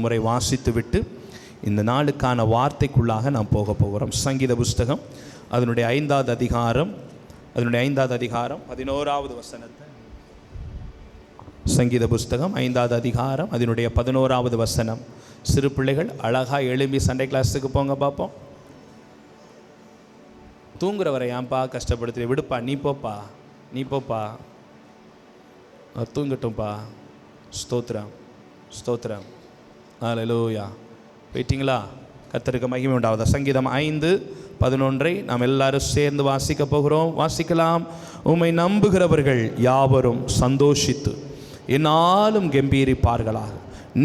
முறை வாசித்து விட்டு இந்த நாளுக்கான வார்த்தைக்குள்ளாக நாம் போக போகிறோம். சங்கீத புஸ்தகம் அதனுடைய 5வது அதிகாரம் 11வது வசனத்தை, சங்கீத புஸ்தகம் 5வது அதிகாரம் அதனுடைய 11வது வசனம். சிறு பிள்ளைகள் அழகாக எழும்பி சண்டே கிளாஸுக்கு போங்க பார்ப்போம். தூங்குறவரை ஏன்பா கஷ்டப்படுத்தி விடுப்பா, நீ போப்பா தூங்கட்டும்பா. ஸ்தோத்திரம் ஸ்தோத்திரம், ஹல்லேலூயா. போயிட்டீங்களா? கர்த்தருக்கு மகிமை உண்டாவதா. சங்கீதம் 5:11 நாம் எல்லாரும் சேர்ந்து வாசிக்க போகிறோம். வாசிக்கலாம். உம்மை நம்புகிறவர்கள் யாவரும் சந்தோஷித்து என்னாலும் கம்பீரிப்பார்களாக.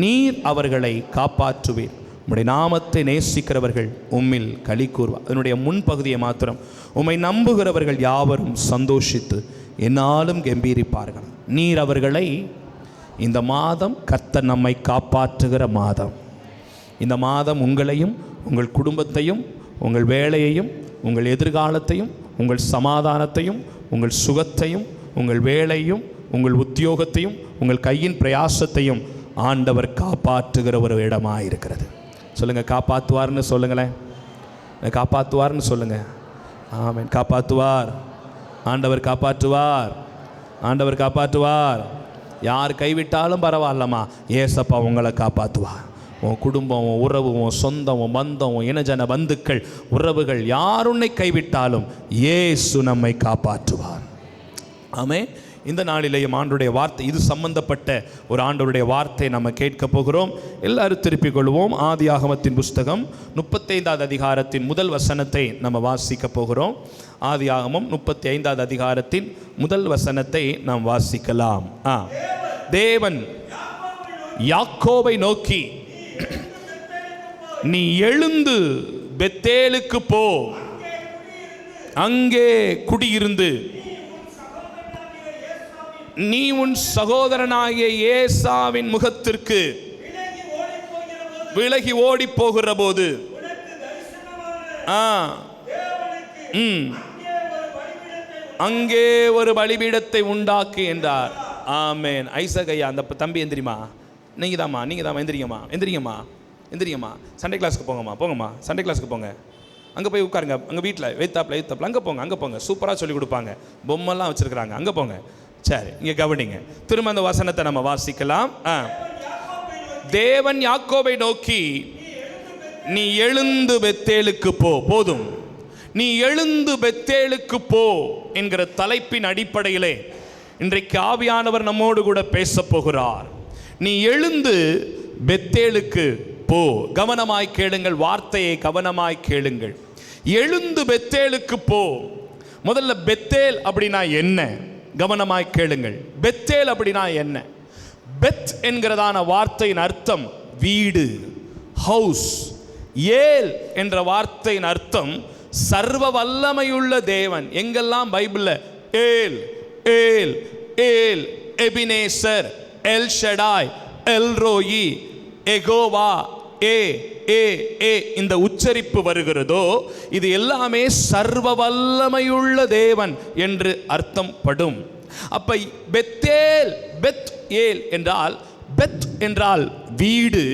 நீர் அவர்களை காப்பாற்றுவீர். உம்முடைய நாமத்தை நேசிக்கிறவர்கள் உம்மில் களி கூறுவார். அதனுடைய முன்பகுதியை மாத்திரம், உம்மை நம்புகிறவர்கள் யாவரும் சந்தோஷித்து என்னாலும் கம்பீரிப்பார்கள். நீர் அவர்களை, இந்த மாதம் கர்த்தர் நம்மை காப்பாற்றுகிற மாதம். இந்த மாதம் உங்களையும் உங்கள் குடும்பத்தையும் உங்கள் வேலையையும் உங்கள் எதிர்காலத்தையும் உங்கள் சமாதானத்தையும் உங்கள் சுகத்தையும் உங்கள் வேலையும் உங்கள் உத்தியோகத்தையும் உங்கள் கையின் பிரயாசத்தையும் ஆண்டவர் காப்பாற்றுகிற ஒரு இடமாக இருக்கிறது. சொல்லுங்கள், காப்பாற்றுவார்னு சொல்லுங்களேன். காப்பாற்றுவார்னு சொல்லுங்கள். ஆமென். காப்பாற்றுவார் ஆண்டவர், காப்பாற்றுவார் ஆண்டவர், காப்பாற்றுவார். யார் கைவிட்டாலும் பரவாயில்லம்மா, ஏசப்பா உங்களை காப்பாற்றுவார். உன் குடும்பம், உன் உறவு, உன் சொந்தம், உன் பந்தம், உன் இனஜன பந்துக்கள், உறவுகள் யார் உன்னை கைவிட்டாலும் இயேசு நம்மை காப்பாற்றுவார். ஆமென். இந்த நாளிலேயும் ஆண்டவருடைய வார்த்தை, இது சம்பந்தப்பட்ட ஒரு ஆண்டவருடைய வார்த்தை நம்ம கேட்க போகிறோம். எல்லாரும் திருப்பிக் கொள்வோம். ஆதியாகமத்தின் புஸ்தகம் 35வது அதிகாரத்தின் முதல் வசனத்தை நம்ம வாசிக்க போகிறோம். ஆதியாகமம் 35வது அதிகாரத்தின் முதல் வசனத்தை நாம் வாசிக்கலாம். தேவன் யாக்கோபை நோக்கி, நீ எழுந்து பெத்தேலுக்கு போ, அங்கே குடியிருந்து நீ உன் சகோதரனாகிய ஏசாவின் முகத்திற்கு விலகி ஓடி போகிற போது அங்கே ஒரு பலிபீடத்தை உண்டாக்கு என்றார். ஆமென். ஐசகையா, அந்த தம்பி எந்திரிமா, நீங்க தாம்மா எந்திரிங்கம்மா. சண்டே கிளாஸுக்கு போங்கம்மா. சண்டே கிளாஸுக்கு போங்க. அங்கே போய் உட்காருங்க. அங்கே வீட்டில் வைத்தாப்பில் அங்கே போங்க. சூப்பராக சொல்லி கொடுப்பாங்க. பொம்மெல்லாம் வச்சுருக்குறாங்க. அங்கே போங்க. சரி, இங்கே கவனிங்க. திரும்ப அந்த வசனத்தை நம்ம வாசிக்கலாம். தேவன் யாக்கோபை நோக்கி, நீ எழுந்து பெத்தேலுக்கு போ. போதும், நீ எழுந்து பெத்தேலுக்கு போ என்கிற தலைப்பின் அடிப்படையிலே இன்றைக்கு ஆவியானவர் நம்மோடு கூட பேச போகிறார். நீ எழுந்து பெத்தேலுக்கு போ. கவனமாய் கேளுங்கள், வார்த்தையை கவனமாய் கேளுங்கள். எழுந்து பெத்தேலுக்கு போ. முதல்ல பெத்தேல் அப்படின்னா என்ன? கவனமாய் கேளுங்கள். பெத்தேல் அப்படின்னா என்ன? பெத் என்கிறதான வார்த்தையின் அர்த்தம் வீடு, ஹவுஸ். ஏல் என்ற வார்த்தையின் அர்த்தம் சர்வ வல்லமையுள்ள தேவன். எங்கெல்லாம் பைபிளில் El El El, Ebenezer, El Shaddai, El Roi, Jehovah, ஏ ஏ ஏ இந்த உச்சரிப்பு வருகிறதோ, இது எல்லாமே சர்வ வல்லமையுள்ள தேவன் என்று அர்த்தம் படும். அப்ப பெத்தேல், பெத் ஏல் என்றால், பெத் என்றால் வீடு,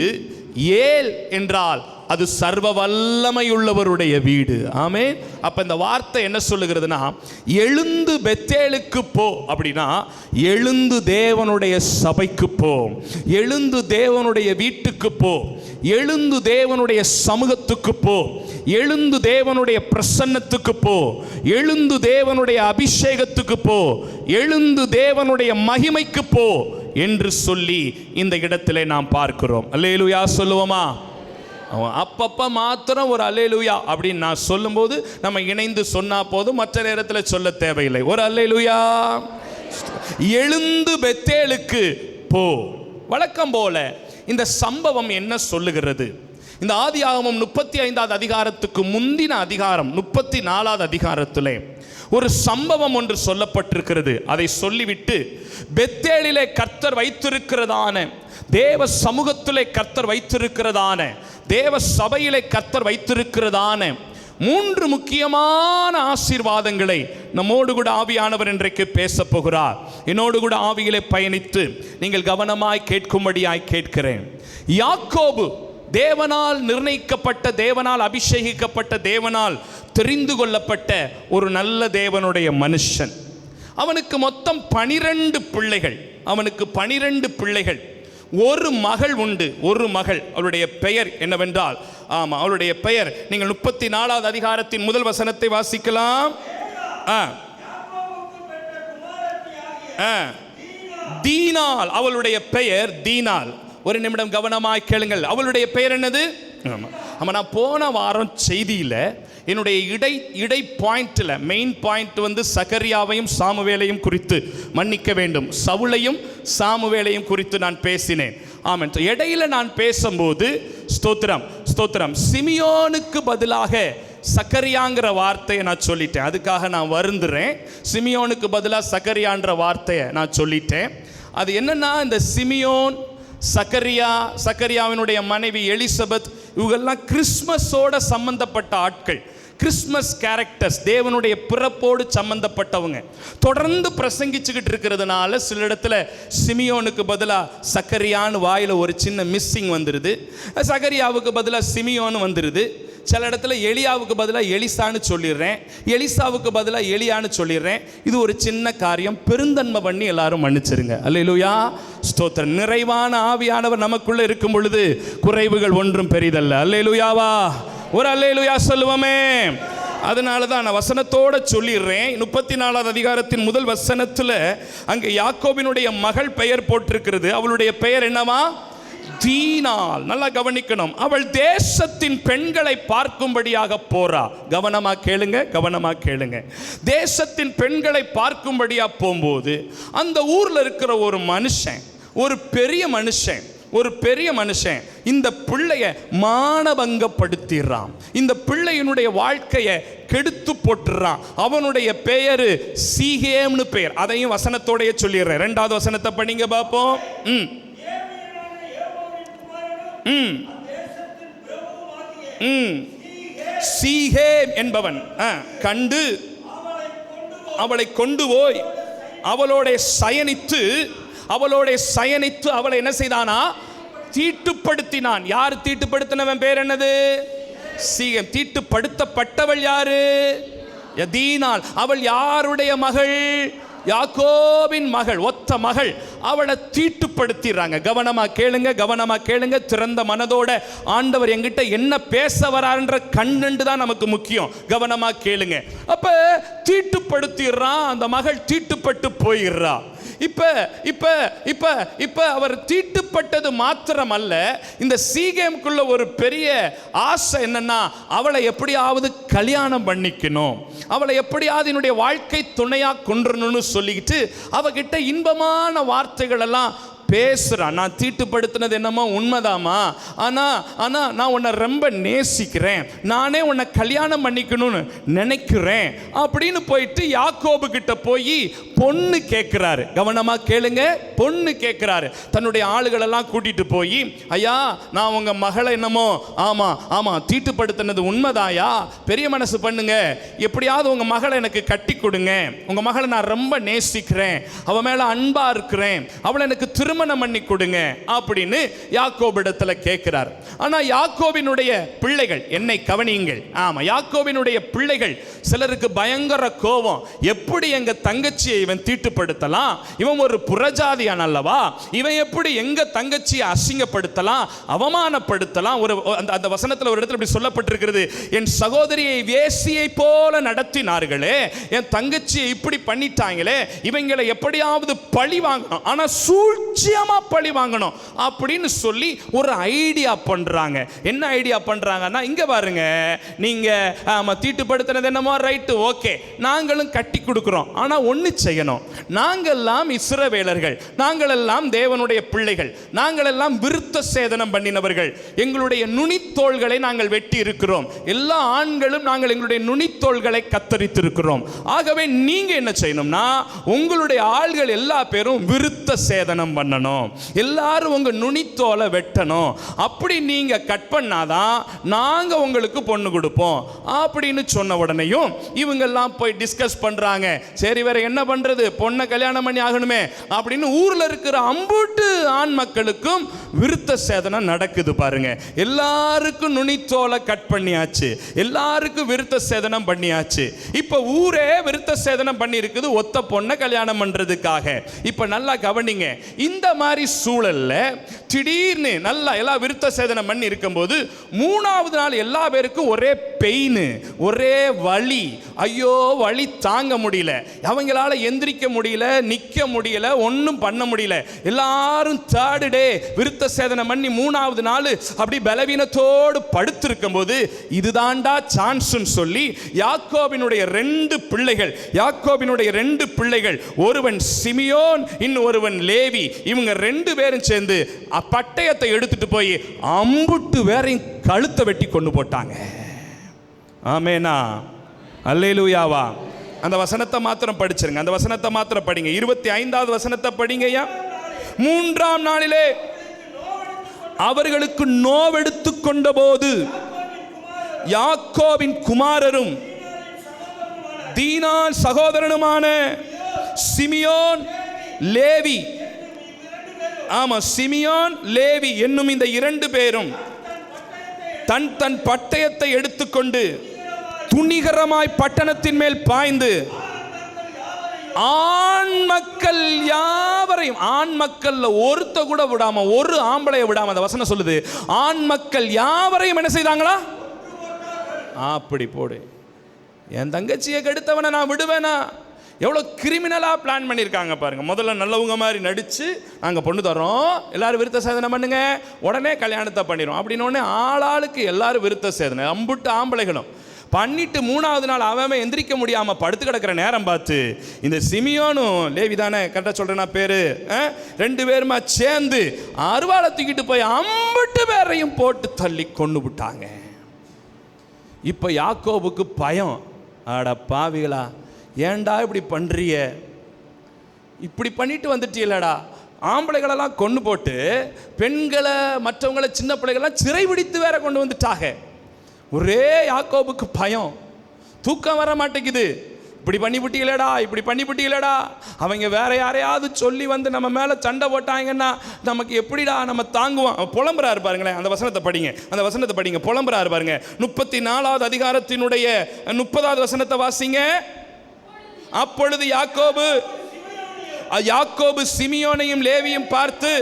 ஏல் என்றால் அது சர்வ வல்லமையுள்ளவருடைய வீடு. ஆமென். அப்ப இந்த வார்த்தை என்ன சொல்லுகிறதுனா, எழுந்து பெத்தேலுக்கு போ அப்படின்னா, எழுந்து தேவனுடைய சபைக்கு போ, எழுந்து தேவனுடைய வீட்டுக்கு போ, எழுந்து தேவனுடைய சமூகத்துக்கு போ, எழுந்து தேவனுடைய பிரசன்னத்துக்கு போ, எழுந்து தேவனுடைய அபிஷேகத்துக்கு போ, எழுந்து தேவனுடைய மகிமைக்கு போ என்று சொல்லி இந்த இடத்திலே நாம் பார்க்கிறோம். அல்லேலூயா சொல்லுவோமா? அப்பப்ப மாத்திரம் ஒரு அல்லேலூயா அப்படின்னு நான் சொல்லும்போது நம்ம இணைந்து சொன்னா போதும், மற்ற நேரத்தில் சொல்ல தேவையில்லை. ஒரு அல்லேலூயா. எழுந்து பெத்தேலுக்கு போ. வழக்கம் போல இந்த சம்பவம் என்ன சொல்லுகிறது? இந்த ஆதியாகமம் 35வது அதிகாரத்துக்கு முந்தின அதிகாரம் 34வது அதிகாரத்திலே ஒரு சம்பவம் ஒன்று சொல்லப்பட்டிருக்கிறது. அதை சொல்லிவிட்டு பெத்தேலிலே கர்த்தர் வைத்திருக்கிறதான, தேவ சமூகத்திலே கர்த்தர் வைத்திருக்கிறதான, தேவ சபையிலே கர்த்தர் வைத்திருக்கிறதான 3 முக்கியமான ஆசீர்வாதங்களை நம்மோடு கூட ஆவியானவர் இன்றைக்கு பேச போகிறார். என்னோடு கூட ஆவியிலே பயணித்து நீங்கள் கவனமாய் கேட்கும்படியாய் கேட்கிறேன். யாக்கோபு தேவனால் நிர்ணயிக்கப்பட்ட, தேவனால் அபிஷேகிக்கப்பட்ட, தேவனால் தெரிந்து கொள்ளப்பட்ட ஒரு நல்ல தேவனுடைய மனுஷன். அவனுக்கு மொத்தம் 12 பிள்ளைகள். அவனுக்கு 12 பிள்ளைகள். ஒரு மகள் உண்டு, ஒரு மகள். அவளுடைய பெயர் என்னவென்றால், அவளுடைய பெயர் நீங்கள் 34வது அதிகாரத்தின் முதல் வசனத்தை வாசிக்கலாம். தீனாள், அவளுடைய பெயர் தீனாள். ஒரு நிமிடம் கவனமாய் கேளுங்கள். அவளுடைய பெயர் என்னது? நான் போன வாரம் செய்தியில் என்னுடைய இடை பாயிண்ட்ல மெயின் பாயிண்ட் சகரியாவையும் சாமுவேலையும் குறித்து, மன்னிக்க வேண்டும், சவுலையும் சாமுவேலையும் குறித்து நான் பேசினேன். ஆமென். இடையில நான் பேசும்போது ஸ்தோத்திரம் சிமியோனுக்கு பதிலாக சக்கரியாங்கிற வார்த்தையை நான் சொல்லிட்டேன். அதுக்காக நான் வருந்துறேன். சிமியோனுக்கு பதிலாக சக்கரியான்ற வார்த்தையை நான் சொல்லிட்டேன். அது என்னன்னா, இந்த சிமியோன், சக்கரியாவினுடைய மனைவி எலிசபெத், இவங்கெல்லாம் கிறிஸ்மஸோட சம்பந்தப்பட்ட ஆட்கள், கிறிஸ்மஸ் கேரக்டர்ஸ், தேவனுடைய பிறப்போடு சம்பந்தப்பட்டவங்க. தொடர்ந்து பிரசங்கிச்சுக்கிட்டு இருக்கிறதுனால சில இடத்துல சிமியோனுக்கு பதிலாக சக்கரியான்னு வாயில் ஒரு சின்ன மிஸ்ஸிங் வந்துடுது. சக்கரியாவுக்கு பதிலாக சிமியோன்னு வந்துடுது. சில இடத்துல எலியாவுக்கு பதிலாக எலிசான்னு சொல்லிடுறேன், எலிசாவுக்கு பதிலாக எலியான்னு சொல்லிடுறேன். இது ஒரு சின்ன காரியம், பெருந்தன்மை பண்ணி எல்லாரும் மன்னிச்சிருங்க. அல்லேலூயா, ஸ்தோத்திரம். நிறைவான ஆவியானவர் நமக்குள்ள இருக்கும் பொழுது குறைவுகள் ஒன்றும் பெரிதல்ல. அல்லேலூயாவா, ஒரு அல்லேலூயா சொல்லுவோமே. அதனால தான் நான் வசனத்தோட சொல்லிடுறேன். 34வது அதிகாரத்தின் முதல் வசனத்தில் அங்கே யாக்கோபினுடைய மகள் பெயர் போட்டிருக்கிறது. அவளுடைய பெயர் என்னவா? தீனாள். நல்லா கவனிக்கணும். அவள் தேசத்தின் பெண்களை பார்க்கும்படியாக போறா. கவனமா கேளுங்க. தேசத்தின் பெண்களை பார்க்கும்படியா போகும்போது அந்த ஊர்ல இருக்கிற ஒரு மனுஷன், ஒரு பெரிய மனுஷன் இந்த பிள்ளைய மானபங்கப்படுத்திடுறான். இந்த பிள்ளையினுடைய வாழ்க்கையை கெடுத்து போட்டுறான். அவனுடைய பெயரு சீகேம்னு பெயர். அதையும் வசனத்தோடைய சொல்லிடுறேன். 2வது வசனத்தை படிங்க பார்ப்போம். சீகேம் என்பவன் கண்டு அவளை கொண்டு போய் அவளோட சயனித்து அவளை என்ன செய்தானா? தீட்டுப்படுத்தினான். யார் தீட்டுப்படுத்தினவன் பேர் என்னது? சீகேம். தீட்டுப்படுத்தப்பட்டவள் யாரு? தீனாள். அவள் யாருடைய மகள்? யாக்கோபின் மகள், ஒத்த மகள். அவளை தீட்டுப்படுத்திடுறாங்க. கவனமா கேளுங்க. திறந்த மனதோட ஆண்டவர் என்கிட்ட என்ன பேச வரான்ற கண்ணு தான் நமக்கு முக்கியம். கவனமா கேளுங்க. அப்ப தீட்டுப்படுத்திடுறான். அந்த மகள் தீட்டுப்பட்டு போயிடுறா. இப்ப அவர் தீட்டுப்பட்டது மாத்திரமல்ல, இந்த சீகேமுக்குள்ள ஒரு பெரிய ஆசை என்னன்னா, அவளை எப்படியாவது கல்யாணம் பண்ணிக்கணும், அவளை எப்படியாவது என்னுடைய வாழ்க்கை துணையா கொன்றணும்னு சொல்லிக்கிட்டு அவகிட்ட இன்பமான வார்த்தைகள் எல்லாம் பேசுறான். நான் தீட்டுப்படுத்தினது என்னமோ உண்மைதாமா, ஆனா நான் உன்னை ரொம்ப நேசிக்கிறேன், நானே உன்னை கல்யாணம் பண்ணிக்கணும்னு நினைக்கிறேன் அப்படின்னு போயிட்டு யாக்கோபு கிட்ட போய் பொண்ணு கேட்கிறாரு. கவனமா கேளுங்க. பொண்ணு கேட்கிறாரு. தன்னுடைய ஆளுகள் எல்லாம் கூட்டிட்டு போய், ஐயா, நான் உங்க மகளை என்னமோ ஆமா தீட்டுப்படுத்தினது உண்மைதாயா, பெரிய மனசு பண்ணுங்க, எப்படியாவது உங்க மகளை எனக்கு கட்டி கொடுங்க, உங்க மகளை நான் ரொம்ப நேசிக்கிறேன், அவ மேல அன்பா இருக்கிறேன், அவளை எனக்கு திருமணம் பண்ணி கொடுங்க அப்படின்னு யாக்கோபிடத்துல கேட்கிறார். ஆனா யாக்கோபினுடைய பிள்ளைகள், என்னை கவனியுங்கள், யாக்கோபினுடைய பிள்ளைகள் சிலருக்கு பயங்கர கோபம். எப்படி எங்க தங்கச்சியை இவன் தீட்டுப்படுத்தலாம், இவன் ஒரு புறஜாதியான் அல்லவா, இவன் எப்படி எங்க தங்கச்சியை அசிங்கப்படுத்தலாம், அவமானப்படுத்தலாம். ஒரு அந்த வசனத்தில் ஒரு இடத்துல இப்படி சொல்லப்பட்டிருக்கிறது, என் சகோதரியை வேசியை போல நடத்தினார்களே, என் தங்கச்சியை இப்படி பண்ணிட்டாங்களே, இவங்களை எப்படியாவது பழி வாங்கணும், ஆனா சூழ்ச்சியமா பழி வாங்கணும் அப்படின்னு சொல்லி ஒரு ஐடியா பண்றாங்க. என்ன ஐடியா பண்றாங்கன்னா, இங்க பாருங்க, நீங்க தீட்டுப்படுத்தினது என்னமோ ரைட்டு, ஓகே, நாங்களும் கட்டி கொடுக்கிறோம், ஆனா ஒன்னு செய்யணும், நாங்கெல்லாம் இஸ்ரவேலர்கள், நாங்களெல்லாம் தேவனுடைய பிள்ளைகள், நாங்களெல்லாம் விருத்த சேதனம் பண்ணினவர்கள், எங்களுடைய நுனித்தோள்களை நாங்கள் வெட்டி இருக்கிறோம், எல்லா ஆண்களும் நாங்கள் எங்களுடைய நுனித்தோள்களை கத்தரித்திருக்கிறோம். ஆகவே நீங்க என்ன செய்யணும்னா, உங்களுடைய ஆள்கள் எல்லா பேரும் விருத்த சேதனம் பண்ணணும். பண்ணணும், எல்லாரும் உங்க நுனித்தோலை வெட்டணும், அப்படி நீங்க கட் பண்ணாதான் நாங்க உங்களுக்கு பொண்ணு கொடுப்போம் அப்படின்னு சொன்ன உடனேயும் இவங்கெல்லாம் போய் டிஸ்கஸ் பண்றாங்க. சரி வேற என்ன பண்றது, பொண்ணை கல்யாணம் பண்ணி ஆகணுமே அப்படின்னு ஊர்ல இருக்கிற அம்புட்டு ஆண் மக்களுக்கும் விருத்த சேதனம் நடக்குது பாருங்க. எல்லாருக்கும் நுனித்தோலை கட் பண்ணியாச்சு, எல்லாருக்கும் விருத்த சேதனம் பண்ணியாச்சு. இப்ப ஊரே விருத்த சேதனம் பண்ணி இருக்குது ஒத்த பொண்ணை கல்யாணம் பண்றதுக்காக. இப்ப நல்லா கவனிங்க, இந்த மாதிரி சூழல்ல திடீர்னு நல்லா எல்லா விருத்த சேதனம் பண்ணி இருக்கும்போது மூணாவது நாள் எல்லா பேருக்கும் ஒரே பெயின், ஒரே வலி. ஐயோ வலி தாங்க முடியல, அவங்களால எந்திரிக்க முடியல, நிக்க முடியல, ஒன்றும் பண்ண முடியல. எல்லாரும் தேர்ட் டே விருத்த சேதனம் பண்ணி மூணாவது நாள் அப்படி பலவீனத்தோடு படுத்திருக்கும் போது இதுதான்டா சான்ஸ் சொல்லி யாக்கோபினுடைய ரெண்டு பிள்ளைகள் ஒருவன் சிமியோன், இன்னொருவன் லேவி, இவங்க ரெண்டு பேரும் சேர்ந்து பட்டயத்தை எடுத்துட்டு போய் அம்புட்டு வேறையும் கழுத்தை வெட்டி கொண்டு போட்டாங்க. ஆமேனா, அல்லேலூயாவா. அந்த வசனத்தை மாத்திரம் படிச்சிருங்க, அந்த வசனத்தை மாத்திரம் படிங்க. 25வது வசனத்தை படிங்கய்யா. 3ஆம் நாளிலே அவர்களுக்கு நோவெடுத்து கொண்ட போது யாக்கோபின் குமாரரும் தீனான் சகோதரனுமான சிமியோன் லேவி, ஆமா சிமியோன் லேவி என்னும் இந்த இரண்டு பேரும் தன் பட்டயத்தை எடுத்துக்கொண்டு துணிகரமாய் பட்டணத்தின் மேல் பாய்ந்து ஆண் மக்கள் யாவரையும், ஆண் மக்கள்ல ஒருத்த கூட விடாம, ஒரு ஆம்பளைய விடாம, அந்த வசனம் சொல்லுது, ஆண் மக்கள் யாவரையும் என்ன செய்தாங்களா? அப்படி போடு. என் தங்கச்சியை கெடுத்தவனை நான் விடுவேனா? எவ்வளோ கிரிமினலாக பிளான் பண்ணியிருக்காங்க பாருங்க. முதல்ல நல்லவங்க மாதிரி நடித்து நாங்கள் பொண்ணு தரோம், எல்லாரும் விருத்த சேதனை பண்ணுங்க, உடனே கல்யாணத்தை பண்ணிடுவோம் அப்படின்னு ஆளாளுக்கு எல்லாரும் விருத்த சேதனை அம்புட்டு ஆம்பளைகளும் பண்ணிட்டு 3ஆவது நாள் அவன் எந்திரிக்க முடியாமல் படுத்து கிடக்கிற நேரம் பார்த்து இந்த சிமியோனும் லேவி தானே கரெக்டாக சொல்கிறேன்னா பேர், ரெண்டு பேருமா சேர்ந்து அருவாளை தூக்கிட்டு போய் அம்புட்டு பேரையும் போட்டு தள்ளி கொண்டு விட்டாங்க. இப்போ யாக்கோபுக்கு பயம், அட பாவிகளா ஏண்டா இப்படி பண்ணுறிய, இப்படி பண்ணிட்டு வந்துட்டீங்களடா. ஆம்பளைகளெல்லாம் கொண்டு போட்டு பெண்களை மற்றவங்களை சின்ன பிள்ளைகள்லாம் சிறைபிடித்து வேற கொண்டு வந்துட்டாங்க. ஒரே யாக்கோபுக்கு பயம், தூக்கம் வர மாட்டேங்குது. இப்படி பண்ணிவிட்டீங்களடா, இப்படி பண்ணிவிட்டீங்களடா. அவங்க வேற யாரையாவது சொல்லி வந்து நம்ம மேலே சண்டை போட்டாங்கன்னா நமக்கு எப்படிடா நம்ம தாங்குவோம். புலம்புறாரு பாருங்களேன், அந்த வசனத்தை படிங்க, அந்த வசனத்தை படிங்க. புலம்புறாரு பாருங்க. 34வது அதிகாரத்தினுடைய 30வது வசனத்தை வாசிங்க. அப்பொழுது யாக்கோபு சிமியோனையும் லேவியும் பார்த்து,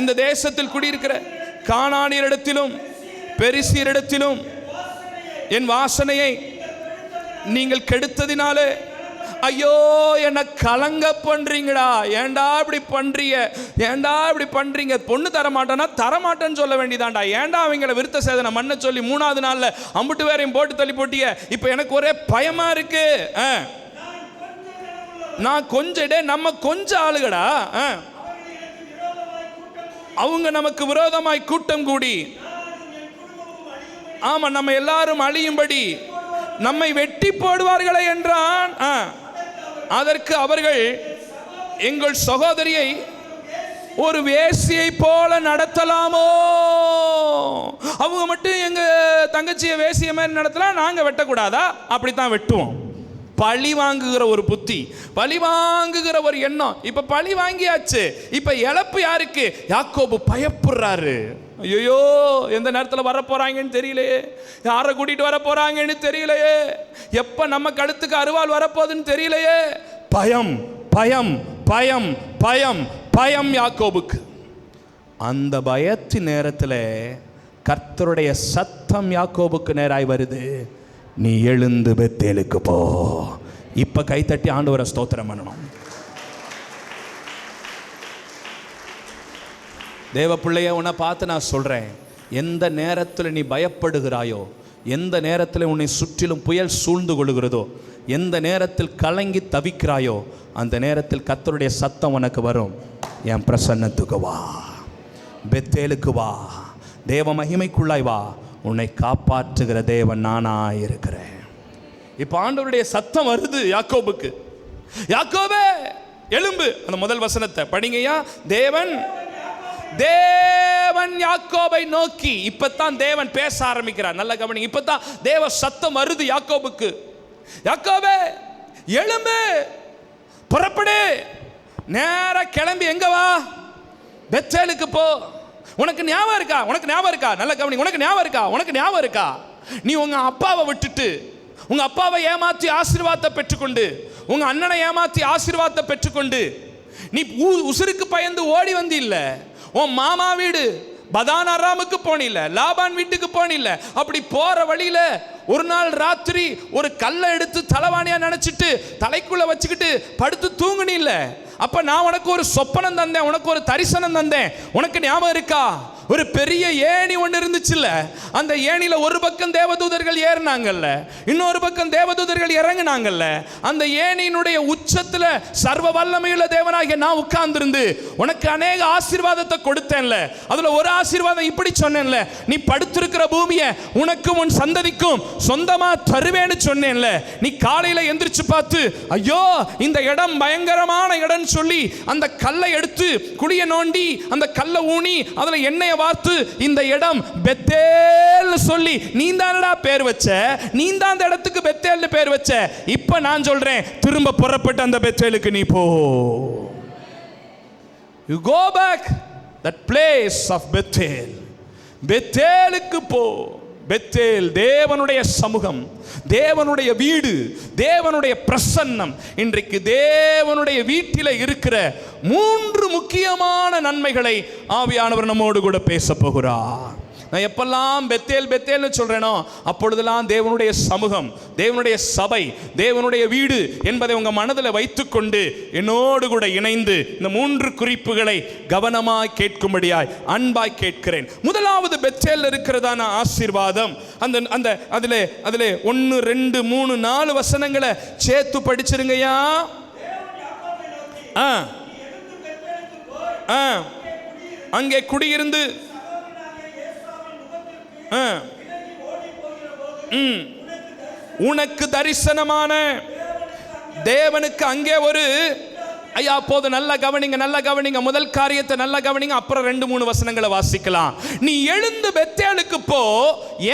இந்த தேசத்தில் குடியிருக்கிற கானானியரிடத்திலும் பெரிசியரிடத்திலும் என் வாசனையை நீங்கள் கெடுத்ததினாலே ஐயோ என்ன கலங்க பண்றீங்கடா, ஏண்டா இப்படி பண்றீங்க, ஏண்டா இப்படி பண்றீங்க, பொண்ணு தரமாட்டேன்னா தரமாட்டேன்னு சொல்ல வேண்டியதாண்டா, ஏண்டா அவங்கள விருத்த சேதனை மண்ண சொல்லி 3ஆவது நாள்ல அம்புட்டு வேறையும் போட்டு தள்ளி போட்டிய. இப்ப எனக்கு ஒரே பயமா இருக்கு. நான் கொஞ்சம் நம்ம கொஞ்சம் ஆளுகடா, அவங்க நமக்கு விரோதமாய் கூட்டம் கூடி, ஆமா நம்ம எல்லாரும் அழியும்படி நம்மை வெட்டி போடுவார்களே என்றான். அதற்கு அவர்கள் எங்கள் சகோதரியை ஒரு வேசியை போல நடத்தலாமோ, அவங்க மட்டும் எங்க தங்கச்சியை வேசிய மாதிரி நடத்தலாம், நாங்க வெட்டக்கூடாதா? அப்படித்தான் வெட்டுவோம். பழி வாங்குகிற ஒரு புத்தி, பழி வாங்குகிற ஒரு எண்ணம். இப்ப பழி வாங்கியாச்சு, இப்ப இழப்பு யாருக்கு? யாக்கோபு பயப்படுறாரு. ஐயோ எந்த நேரத்தில் வர போறாங்கன்னு தெரியலையே, யாரை கூட்டிட்டு வர போறாங்கன்னு தெரியலையே, எப்ப நம்ம கழுத்துக்கு அருவாள் வரப்போகுதுன்னு தெரியலையே. பயம் பயம் பயம் பயம் பயம் யாக்கோபுக்கு. அந்த பயத்தின் நேரத்தில் கர்த்தருடைய சத்தம் யாக்கோபுக்கு நேராய் வருது, நீ எழுந்து பெத்தேலுக்கு போ. இப்ப கைத்தட்டி ஆண்டவரை ஸ்தோத்திரம் பண்ணணும். தேவ பிள்ளைய உன்னை பார்த்து நான் சொல்கிறேன், எந்த நேரத்தில் நீ பயப்படுகிறாயோ, எந்த நேரத்தில் உன்னை சுற்றிலும் புயல் சூழ்ந்து கொள்கிறதோ, எந்த நேரத்தில் கலங்கி தவிக்கிறாயோ, அந்த நேரத்தில் கர்த்தருடைய சத்தம் உனக்கு வரும். என் பிரசன்னத்துக்கு வா, பெத்தேலுக்கு வா, தேவ மகிமைக்குள்ளாய் வா, உன்னை காப்பாற்றுகிற தேவன் நானாய் இருக்கிறேன். இப்போ ஆண்டவருடைய சத்தம் வருது யாக்கோபுக்கு. யாக்கோபே எழும்பு. அந்த முதல் வசனத்தை படிங்கய்யா. தேவன் யாக்கோபை நோக்கி. இப்பதான் தேவன் பேச ஆரம்பிக்கிறார். நல்ல கவனிங்க. இப்பதான் தேவ சத்தம் வருது யாக்கோபுக்கு. யாக்கோபே எழும்பு, புறப்படு, நேரா கிளம்பி எங்க வா? பெத்தேலுக்கு போ. உனக்கு ஞாபகம் இருக்கா? உனக்கு ஞாபகம் இருக்கா? நல்ல கவனிங்க. உனக்கு ஞாபகம் இருக்கா? உனக்கு ஞாபகம் இருக்கா? நீ உங்க அப்பாவை விட்டுட்டு, உங்க அப்பாவை ஏமாத்தி ஆசீர்வாதத்தை பெற்றுக்கொண்டு, உங்க அண்ணனை ஏமாத்தி ஆசீர்வாதத்தை பெற்றுக்கொண்டு, நீ உசுருக்கு பயந்து ஓடி வந்து இல்ல, உன் மாமா வீடு பதான் அராமுக்கு போனில்ல, லாபான் வீட்டுக்கு போனில்ல. அப்படி போற வழியில ஒரு நாள் ராத்திரி ஒரு கல்லை எடுத்து தலைவாணியா நினைச்சிட்டு தலைக்குள்ள வச்சுக்கிட்டு படுத்து தூங்குனில்ல. அப்ப நான் உனக்கு ஒரு சொப்பனம் தந்தேன், உனக்கு ஒரு தரிசனம் தந்தேன். உனக்கு ஞாபகம் இருக்கா? ஒரு பெரிய ஏணி ஒன்று இருந்துச்சுல்ல. அந்த ஏணியில ஒரு பக்கம் தேவதூதர்கள் ஏறினாங்கல்ல, இன்னொரு பக்கம் தேவதூதர்கள் இறங்கினாங்கல்ல. அந்த ஏணியினுடைய உச்சத்துல சர்வ வல்லமையுள்ள தேவனாகிய நான் உட்கார்ந்திருந்து உனக்கு அநேக ஆசீர்வாதத்தை கொடுத்தேன்ல. அதுல ஒரு ஆசீர்வாதம் இப்படி சொன்னேன்ல, நீ படுத்திருக்கிற பூமியை உனக்கும் உன் சந்ததிக்கும் சொந்தமா தருவேன்னு சொன்னேன்ல. நீ காலையில எந்திரிச்சு பார்த்து, ஐயோ இந்த இடம் பயங்கரமான இடம் சொல்லி அந்த கல்லை எடுத்து குழிய நோண்டி அந்த கல்லை ஊனி அதுல எண்ணெயை வார்த்து இந்த இடம் பெத்தேல் சொல்லி நீ தானடா பேர் வச்ச, நீ தான் அந்த இடத்துக்கு பெத்தேல்னு பேர் வச்ச. இப்ப நான் சொல்றேன், திரும்ப புறப்பட்டு அந்த பெத்தேலுக்கு நீ போ. You go back that place of Bethel. பெத்தேலுக்கு போ. பெத்தேல் தேவனுடைய சமூகம், தேவனுடைய வீடு, தேவனுடைய பிரசன்னம். இன்றைக்கு தேவனுடைய வீட்டில் இருக்கிற 3 முக்கியமான நன்மைகளை ஆவியானவர் நம்மோடு கூட பேச போகிறார். நான் எப்பெல்லாம் பெத்தேல் பெத்தேல்னு சொல்றேனோ அப்பொழுதெல்லாம் தேவனுடைய சமூகம், தேவனுடைய சபை, தேவனுடைய வீடு என்பதை உங்க மனதில் வைத்துக்கொண்டு என்னோடு கூட இணைந்து இந்த 3 குறிப்புகளை கவனமாய் கேட்கும்படியாய் அன்பாய் கேட்கிறேன். முதலாவது பெத்தேல் இருக்கிறதான ஆசீர்வாதம். அந்த அந்த அதிலே 1 2 3 4 வசனங்களை சேர்த்து படிச்சிருங்கய்யா. அங்கே குடியிருந்து உனக்கு தரிசனமான தேவனுக்கு அங்கே ஒரு ஐயா போது. நல்ல கவனிங்க, நல்ல கவனிங்க. முதல் காரியத்தை நல்ல கவனிங்க, அப்புறம் 2 3 வசனங்களை வாசிக்கலாம். நீ எழுந்து பெத்தேலுக்கு போ.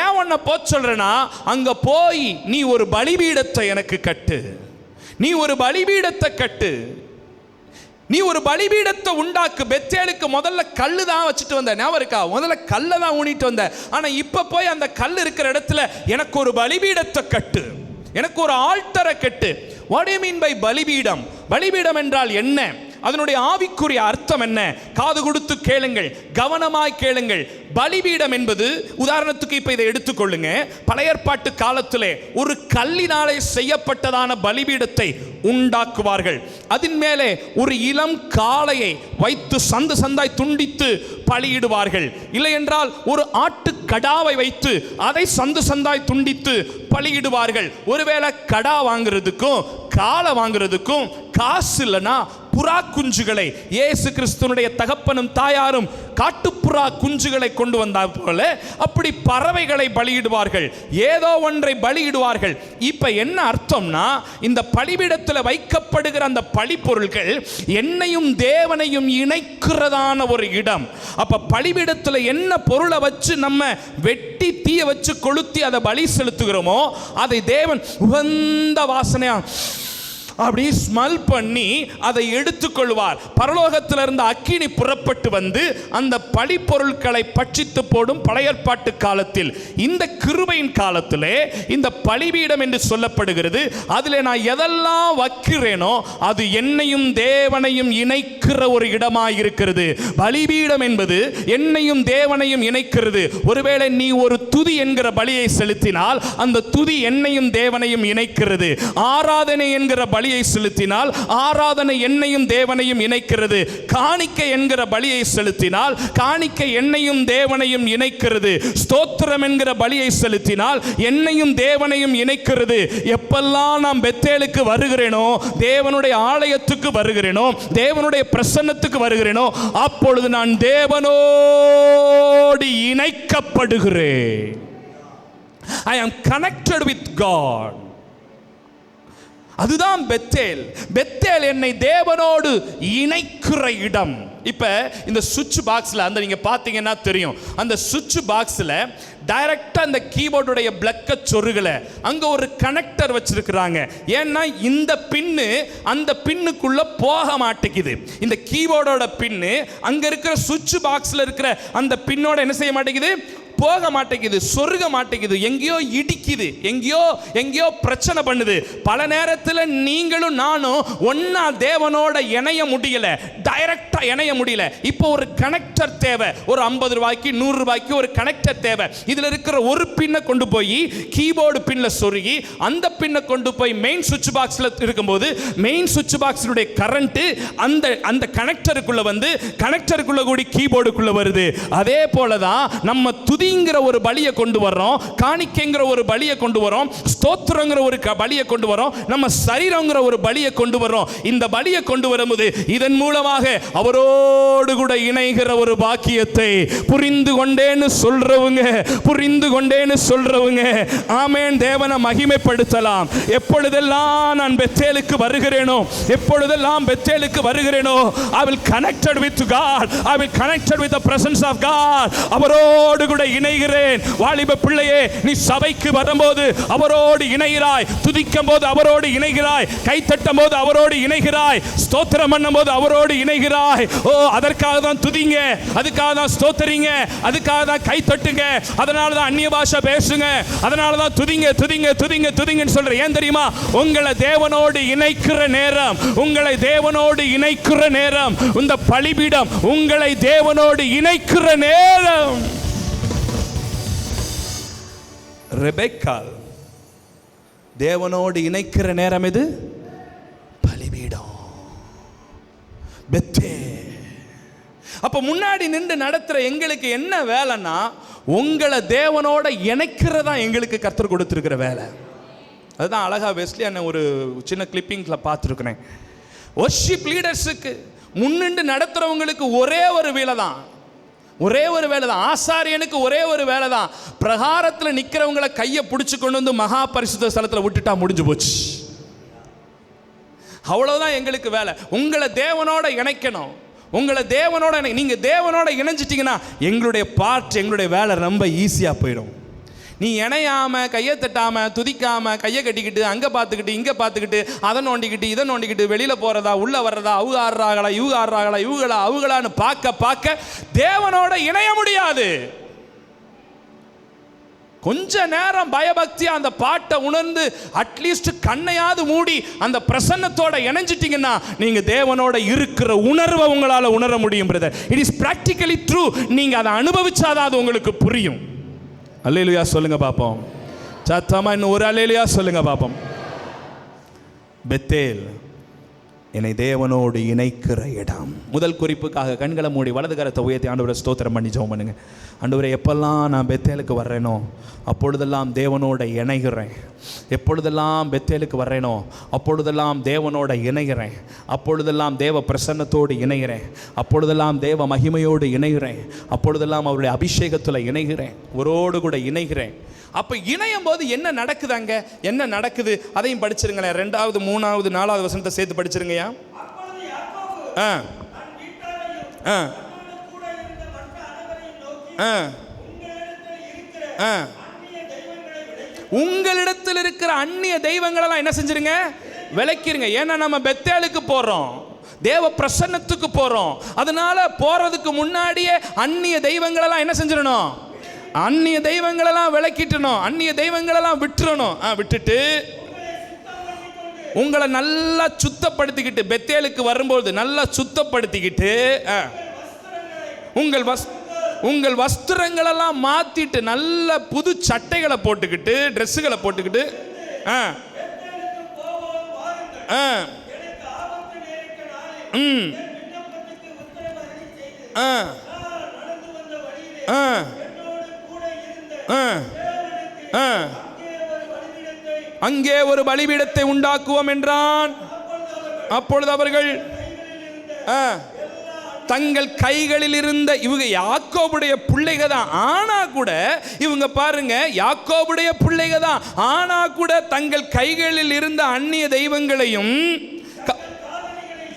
ஏன் உன்னை போ சொல்றேன்னா, அங்க போய் நீ ஒரு பலிபீடத்தை எனக்கு கட்டு. நீ ஒரு பலிபீடத்தை கட்டு. நீ ஒரு பலிபீடத்தை உண்டாக்கு. பெத்தேலுக்கு முதல்ல கல்லு தான் வச்சுட்டு வந்த, ஞாபகம் இருக்கா? முதல்ல கல்லை தான் ஊனிட்டு வந்த. ஆனா இப்ப போய் அந்த கல் இருக்கிற இடத்துல எனக்கு ஒரு பலிபீடத்தை கட்டு, எனக்கு ஒரு ஆல்டரை கட்டு. What do you mean by பலிபீடம்? பலிபீடம் என்றால் என்ன? அதனுடைய ஆவிக்குரிய அர்த்தம் என்ன? காது கொடுத்து கேளுங்கள், கவனமாய் கேளுங்கள். பலிபீடம் என்பது, உதாரணத்துக்கு இப்ப இதை எடுத்துக்கொள்ளுங்க. பழைய ஏற்பாட்டு காலத்திலே ஒரு கல்லினாலே செய்யப்பட்டதான பலிபீடத்தை உண்டாக்குவார்கள். அதன் மேலே ஒரு இளம் காளையை வைத்து சந்து சந்தாய் துண்டித்து பலியிடுவார்கள். இல்லை என்றால் ஒரு ஆட்டு கடாவை வைத்து அதை சந்து சந்தாய் துண்டித்து பலியிடுவார்கள். ஒருவேளை கடா வாங்குறதுக்கும் காளை வாங்குறதுக்கும் காசு இல்லைன்னா புறா குஞ்சுகளை, இயேசு கிறிஸ்துனுடைய தகப்பனும் தாயாரும் காட்டுப்புறா குஞ்சுகளை கொண்டு வந்தார் போல அப்படி பறவைகளை பலியிடுவார்கள். ஏதோ ஒன்றை பலியிடுவார்கள். இப்ப என்ன அர்த்தம்னா, இந்த பலிபீடத்தில் வைக்கப்படுகிற அந்த பலி பொருட்கள் என்னையும் தேவனையும் இணைக்கிறதான ஒரு இடம். அப்ப பலிபீடத்தில் என்ன பொருளை வச்சு நம்ம வெட்டி தீய வச்சு கொளுத்தி அதை பலி செலுத்துகிறோமோ அதை தேவன் உகந்த வாசனையா அப்படி ஸ்மெல் பண்ணி அதை எடுத்துக்கொள்வார். பரலோகத்திலிருந்து அக்கினி புறப்பட்டு வந்து அந்த பலி பொருட்களை பட்சித்து போடும் பழைய ஏற்பாட்டு காலத்தில். இந்த கிருபையின் காலத்திலே இந்த பலிபீடம் என்று சொல்லப்படுகிறது. அதிலே நான் எதெல்லாம் வைக்கிறேனோ அது என்னையும் தேவனையும் இணைக்கிற ஒரு இடமாய் இருக்கிறது. பலிபீடம் என்பது என்னையும் தேவனையும் இணைக்கிறது. ஒருவேளை நீ ஒரு துதி என்கிற பலியை செலுத்தினால் அந்த துதி என்னையும் தேவனையும் இணைக்கிறது. ஆராதனை என்கிற பலியை செலுத்தினால் ஆராதனை என்னையும் தேவனையும் இணைக்கிறது. காணிக்கை என்கிற பலியை செலுத்தினால் காணிக்கை என்னையும் தேவனையும் இணைக்கிறது. ஸ்தோத்திரம் என்கிற பலியை செலுத்தினால் என்னையும் தேவனையும் இணைக்கிறது. எப்பெல்லாம் நான் பெத்தேலுக்கு வருகிறேனோ, தேவனுடைய ஆலயத்துக்கு வருகிறேனோ, தேவனுடைய பிரசன்னத்துக்கு வருகிறேனோ, அப்பொழுது நான் தேவனோடு இணைக்கப்படுகிறேன். I am connected with God. அதுதான் பெத்தேல். பெத்தேல் என்னை தேவனோடு இணைக்கிற இடம். இப்ப இந்த சுவிட்ச் பாக்ஸ்ல அந்த நீங்க பாத்தீங்கன்னா தெரியும், அந்த சுவிட்ச் பாக்ஸ்ல டைரக்டா அந்த கீபோர்டுடைய பிளக்க சொருகல, அங்க ஒரு கனெக்டர் வச்சிருக்கிறாங்க. ஏன்னா இந்த பின்னு அந்த பின்னுக்குள்ள போக மாட்டேங்குது. இந்த கீபோர்டோட பின்னு அங்க இருக்கிற சுவிட்ச் பாக்ஸ்ல இருக்கிற அந்த பின்னோட என்ன செய்ய மாட்டேங்குது, போக மாட்டேங்குது, சொருக மாட்டேங்குது, எங்கேயோ இடிக்குது, எங்கேயோ பிரச்சனை பண்ணுது. பல நேரத்தில் நீங்களும் நானும் ஒன்னா தேவனோட இணைய முடியல, டைரக்டா இணைய முடியல. இப்போ ஒரு கனெக்டர் தேவை. ஒரு 50 ரூபாய்க்கு 100 ரூபாய்க்கு ஒரு கனெக்டர் தேவை. இதுல இருக்கிற ஒரு பின்னை கொண்டு போய் கீபோர்டு பின்ல சொருகி அந்த பின்னை கொண்டு போய் மெயின் சுவிட்ச் பாக்ஸ்ல இருக்கும்போது மெயின் சுவிட்ச் பாக்ஸினுடைய கரண்ட் அந்த கனெக்டருக்குள்ள வந்து கனெக்டருக்குள்ள கூடி கீபோர்டுக்குள்ள வருது. அதே போலதான் நம்ம துதிங்கிற ஒரு பலியை கொண்டு வர்றோம், காணிக்கைங்கிற ஒரு பலியை கொண்டு வரோம், ஸ்தோத்திரங்கிற ஒரு பலியை கொண்டு வரோம், நம்ம சரீரங்கிற ஒரு பலியை கொண்டு வரோம். இந்த பலியை கொண்டு வரும்போது இதன் மூலமாக அவரோடு கூட இணைகிற ஒரு பாக்கியத்தை புரிந்து கொண்டேன்னு சொல்றவங்க ஆமென், தேவனை மகிமைப்படுத்தலாம். எப்பொழுதெல்லாம் நான் பெத்தேலுக்கு வருகிறேனோ I will connected with God, I will connected with the presence of God. அவரோடு கூட இணைகிறேன். வாலிப பிள்ளையே, நீ சபைக்கு வரும்போது அவரோடு இணைகிறாய், துதிக்கும் போது அவரோடு இணைகிறாய், கை தட்டும் போது அவரோடு இணைகிறாய், ஸ்தோத்திரம் பண்ணும் போது அவரோடு இணைகிறாய். அதற்காக தான் துதிங்க, அதுக்காக தான் ஸ்தோத்திரிங்க, அதுக்காக தான் கை தட்டுங்க, அதனால தான் அந்நிய பாஷை பேசுங்க, அதனால தான் துதிங்கன்னு சொல்றேன். ஏன் தெரியுமா? உங்களை தேவனோடு இணைக்கிற நேரம், இந்த பலிபீடம் உங்களை தேவனோடு இணைக்கிற நேரம். ரெபெக்கா தேவனோடு இணைக்கிற நேரம் இது பலிபீடம், பெத்தேல். அப்ப முன்னாடி நின்று நடத்துற எங்களுக்கு என்ன வேலைன்னா, உங்களை தேவனோட இணைக்கிறதா எங்களுக்கு கர்த்தர் கொடுத்திருக்கிற வேலை. அதுதான் அழகா வெஸ்லி அண்ணன் ஒரு சின்ன கிளிப்பிங்ல பார்த்துருக்கிறேன். வொர்ஷிப் லீடர்ஸுக்கு முன்னின்று நடத்துறவங்களுக்கு ஒரே ஒரு வேலை தான், ஆசாரியனுக்கு ஒரே ஒரு வேலை தான். பிரகாரத்தில் நிற்கிறவங்களை கையை பிடிச்சு கொண்டு வந்து மகா பரிசுத்த ஸ்தலத்தில் விட்டுட்டா முடிஞ்சு போச்சு. அவ்வளவுதான் எங்களுக்கு வேலை. உங்களை தேவனோட இணைக்கணும். நீங்க தேவனோட இணைஞ்சிட்டீங்கன்னா எங்களுடைய வேலை ரொம்ப ஈஸியா போயிடும். நீ இணையாம, கையை தட்டாம, துதிக்காம, கையை கட்டிக்கிட்டு அங்க பார்த்துக்கிட்டு இங்க பார்த்துக்கிட்டு அதை நோண்டிக்கிட்டு இதை நோண்டிக்கிட்டு வெளியில போறதா உள்ள வர்றதா, அவங்க ஆடுறாங்களா அவங்களான்னு பார்க்க தேவனோட இணைய முடியாது. கொஞ்ச நேரம் பயபக்தியா அந்த பாட்டை உணர்ந்து அட்லீஸ்ட் கண்ணையாவது மூடி அந்த பிரசன்னத்தோட இணைஞ்சிட்டீங்கன்னா நீங்க தேவனோட இருக்கிற உணர்வை உங்களால உணர முடியும் brother. It is practically true. நீங்க அதை அனுபவிச்சாதான் அது உங்களுக்கு புரியும். அல்லேலூயா சொல்லுங்க பாப்போம். சத்தமா இன்னும் ஒரு அல்லேலூயா சொல்லுங்க பாப்போம். பெத்தேல் என்னை தேவனோடு இணைக்கிற இடம். முதல் குறிப்புக்காக கண்களை மூடி வலது கரத்தை உயர்த்தி ஆண்டவரை ஸ்தோத்திரம் பண்ணி ஜெபம் பண்ணுங்க. ஆண்டவரை, எப்பெல்லாம் நான் பெத்தேலுக்கு வர்றேனோ அப்பொழுதெல்லாம் தேவனோட இணைகிறேன். எப்பொழுதெல்லாம் பெத்தேலுக்கு வர்றேனோ அப்பொழுதெல்லாம் தேவனோட இணைகிறேன். அப்பொழுதெல்லாம் தேவ பிரசன்னத்தோடு இணைகிறேன். அப்பொழுதெல்லாம் தேவ மகிமையோடு இணைகிறேன். அப்பொழுதெல்லாம் அவருடைய அபிஷேகத்தில் இணைகிறேன், அவரோடு கூட இணைகிறேன். அப்போ இணையும் போது என்ன நடக்குது, அங்கே என்ன நடக்குது அதையும் படிச்சிருங்களேன். 2வது 3வது 4வது வசனத்தை சேர்த்து படிச்சிருங்கய்யா. உங்களிடத்தில் இருக்கிற அந்நிய தெய்வங்களெல்லாம் என்ன செஞ்சிருங்க, விலக்கிருங்க. ஏன்னா நம்ம பெத்தேலுக்கு போறோம், தேவ பிரசன்னத்துக்கு போறோம். அதனால போறதுக்கு முன்னாடியே அந்நிய தெய்வங்களெல்லாம் என்ன செஞ்சிடணும், அந்நிய தெய்வங்களெல்லாம் விலக்கிட்டணும், அந்நிய தெய்வங்களெல்லாம் விட்டுறணும். விட்டுட்டு உங்களை நல்லா சுத்தப்படுத்திக்கிட்டு, பெத்தேலுக்கு வரும்போது நல்லா சுத்தப்படுத்திக்கிட்டு உங்கள் வஸ்திரங்களெல்லாம் மாத்திட்டு நல்ல புது சட்டைகளை போட்டுக்கிட்டு, ட்ரெஸ்ஸுகளை போட்டுக்கிட்டு அங்கே ஒரு பலிபீடத்தை உண்டாக்குவோம் என்றான். அப்பொழுது அவர்கள் தங்கள் கைகளில் இருந்த இவங்க யாக்கோபுடைய பிள்ளைக தான். ஆனா கூட இவங்க பாருங்க, யாக்கோபுடைய பிள்ளைக தான். ஆனா கூட தங்கள் கைகளில் இருந்த அந்நிய தெய்வங்களையும்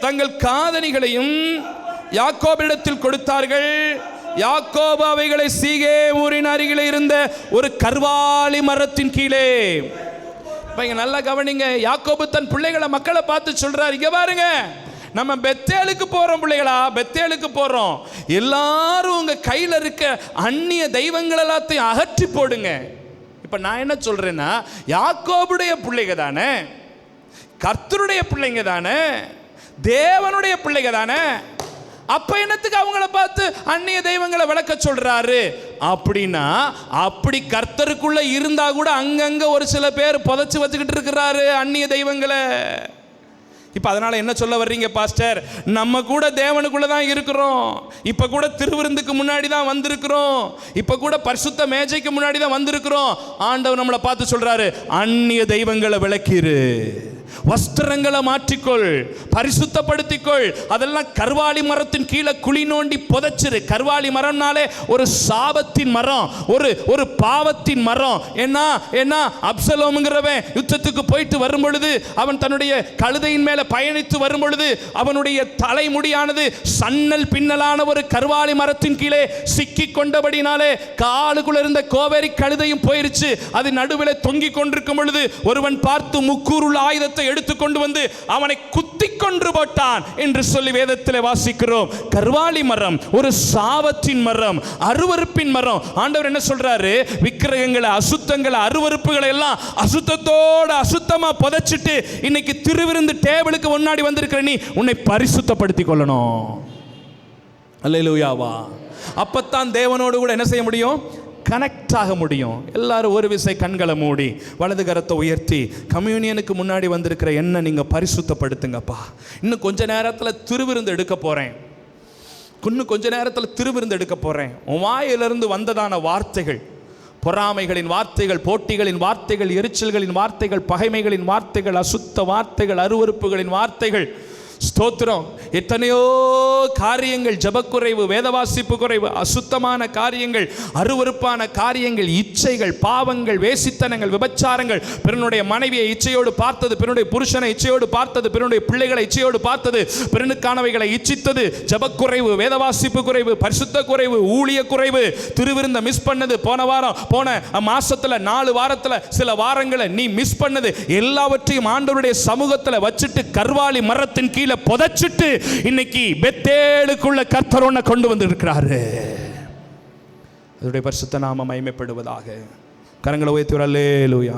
தங்கள் காதணிகளையும் யாக்கோபிடத்தில் கொடுத்தார்கள். யாக்கோபு அவைகளை சீகேமூரின் அருகிலே இருந்த ஒரு கர்வாலி மரத்தின் கீழே. நல்லா கவனிங்க, யாக்கோபு தன் பிள்ளைகளை மக்களை பார்த்து சொல்றாரு, இங்க பாருங்க, நம்ம பெத்தேலுக்கு போறோம் பிள்ளைகளா, பெத்தேலுக்கு போறோம். எல்லாரும் உங்க கையில இருக்க அந்நிய தெய்வங்கள் எல்லாத்தையும் அகற்றி போடுங்க. இப்ப நான் என்ன சொல்றேன்னா, யாக்கோபுடைய பிள்ளைங்க தானே, கர்த்தருடைய பிள்ளைங்க தானே, தேவனுடைய பிள்ளைங்க தானே, அப்ப என்னத்துக்கு அவங்கள பார்த்து அந்நிய தெய்வங்களை விளக்க சொல்றாரு? அப்படின்னா அப்படி கர்த்தருக்குள்ள இருந்தா கூட அங்கங்க ஒரு சில பேர் புதைச்சு வச்சுக்கிட்டு இருக்கிறாரு அந்நிய தெய்வங்களை. இப்ப அதனால என்ன சொல்ல வர்றீங்க பாஸ்டர்? நம்ம கூட தேவனுக்குள்ள தான் இருக்கிறோம். இப்ப கூட திருவிருந்துக்கு முன்னாடி தான் வந்திருக்கிறோம். இப்ப கூட பரிசுத்த மேஜைக்கு முன்னாடி தான் வந்திருக்கிறோம். ஆண்டவர் நம்மளை பார்த்து சொல்றாரு, அந்நிய தெய்வங்களை விளக்கிரு, வஸ்திரங்களை மாற்றிக்கொள், பரிசுத்தப்படுத்திக்கொள். அதெல்லாம் கர்வாலி மரத்தின் கீழே குழி நோண்டி புதைச்சிரு. கர்வாலி மரம்னாலே ஒரு சாபத்தின் மரம், ஒரு பாவத்தின் மரம். என்ன அப்சலோம்ங்கிறவன் யுத்தத்துக்கு போயிட்டு வரும் பொழுது, அவன் தன்னுடைய கழுதையின் மேல பயணித்து வரும் பொழுது அவனுடைய தலைமுடியானது சன்னல் பின்னலான ஒரு கர்வாலி மரத்தின் கீழே சிக்கி கொண்டபடினாலே காலுக்குள்ள இருந்த கோவேரி கழுதையும் போயிருச்சு. அது நடுவில் தொங்கிக் கொண்டிருக்கும் பொழுது ஒருவன் பார்த்து முக்கூருள் ஆயுதத்தை எடுத்துக்கொண்டு வந்து அவனை குத்தி கொன்று போட்டான் என்று சொல்லி வேதத்தில் வாசிக்கிறோம். கர்வாலி மரம் ஒரு சாபத்தின் மரம், அருவருப்பின் மரம். ஆண்டவர் என்ன சொல்றாரு? விக்கிரகங்களை, அசுத்தங்களை, அருவருப்புகளை எல்லாம் அசுத்தத்தோட அசுத்தமா புதைச்சிட்டு இன்னைக்கு திருவிருந்து டேபிளுக்கு முன்னாடி வந்திருக்கிற நீ உன்னை பரிசுத்தப்படுத்திக் கொள்ளணும். அல்லேலூயாவா. அப்பத்தான் தேவனோடு கூட என்ன செய்ய முடியும்? கனெக்ட் ஆக முடியும். எல்லாரும் ஒரு விசை கண்களை மூடி வலது கரத்தை உயர்த்தி கம்யூனியனுக்கு முன்னாடி வந்திருக்கிற என்ன நீங்க பரிசுத்தப்படுத்துங்கப்பா. இன்னும் கொஞ்ச நேரத்தில் திருவிருந்து எடுக்க போறேன். இன்னும் கொஞ்ச நேரத்தில் திருவிருந்து எடுக்க போறேன். உன் வாயிலிருந்து வந்ததான வார்த்தைகள், பொறாமைகளின் வார்த்தைகள், போட்டிகளின் வார்த்தைகள், எரிச்சல்களின் வார்த்தைகள், பகைமைகளின் வார்த்தைகள், அசுத்த வார்த்தைகள், அருவருப்புகளின் வார்த்தைகள், ஸ்தோத்திரம், எத்தனையோ காரியங்கள், ஜபக்குறைவு, வேதவாசிப்பு குறைவு, அசுத்தமான காரியங்கள், அருவருப்பான காரியங்கள், இச்சைகள், பாவங்கள், வேசித்தனங்கள், விபச்சாரங்கள், பிறனுடைய மனைவியை இச்சையோடு பார்த்தது, பிறனுடைய புருஷனை இச்சையோடு பார்த்தது, பிறனுடைய பிள்ளைகளை இச்சையோடு பார்த்தது, பிறனுக்கானவைகளை இச்சித்தது, ஜபக்குறைவு, வேதவாசிப்பு குறைவு, பரிசுத்த குறைவு, ஊழிய குறைவு, திருவிருந்த மிஸ் பண்ணது, போன மாசத்துல 4 வாரத்துல சில வாரங்களை நீ மிஸ் பண்ணது எல்லாவற்றையும் ஆண்டவருடைய சமூகத்தில் வச்சுட்டு கர்வாலி மரத்தின் கீழே புதைச்சிட்டு இன்னைக்கு பெத்தேலுக்குள்ள கர்த்தர் உன்னை கொண்டு வந்து இருக்கிறாரு. அதனுடைய பரிசுத்த நாம மகிமைப்படுவதாக. கரங்களை உயர்த்தி அல்லேலூயா.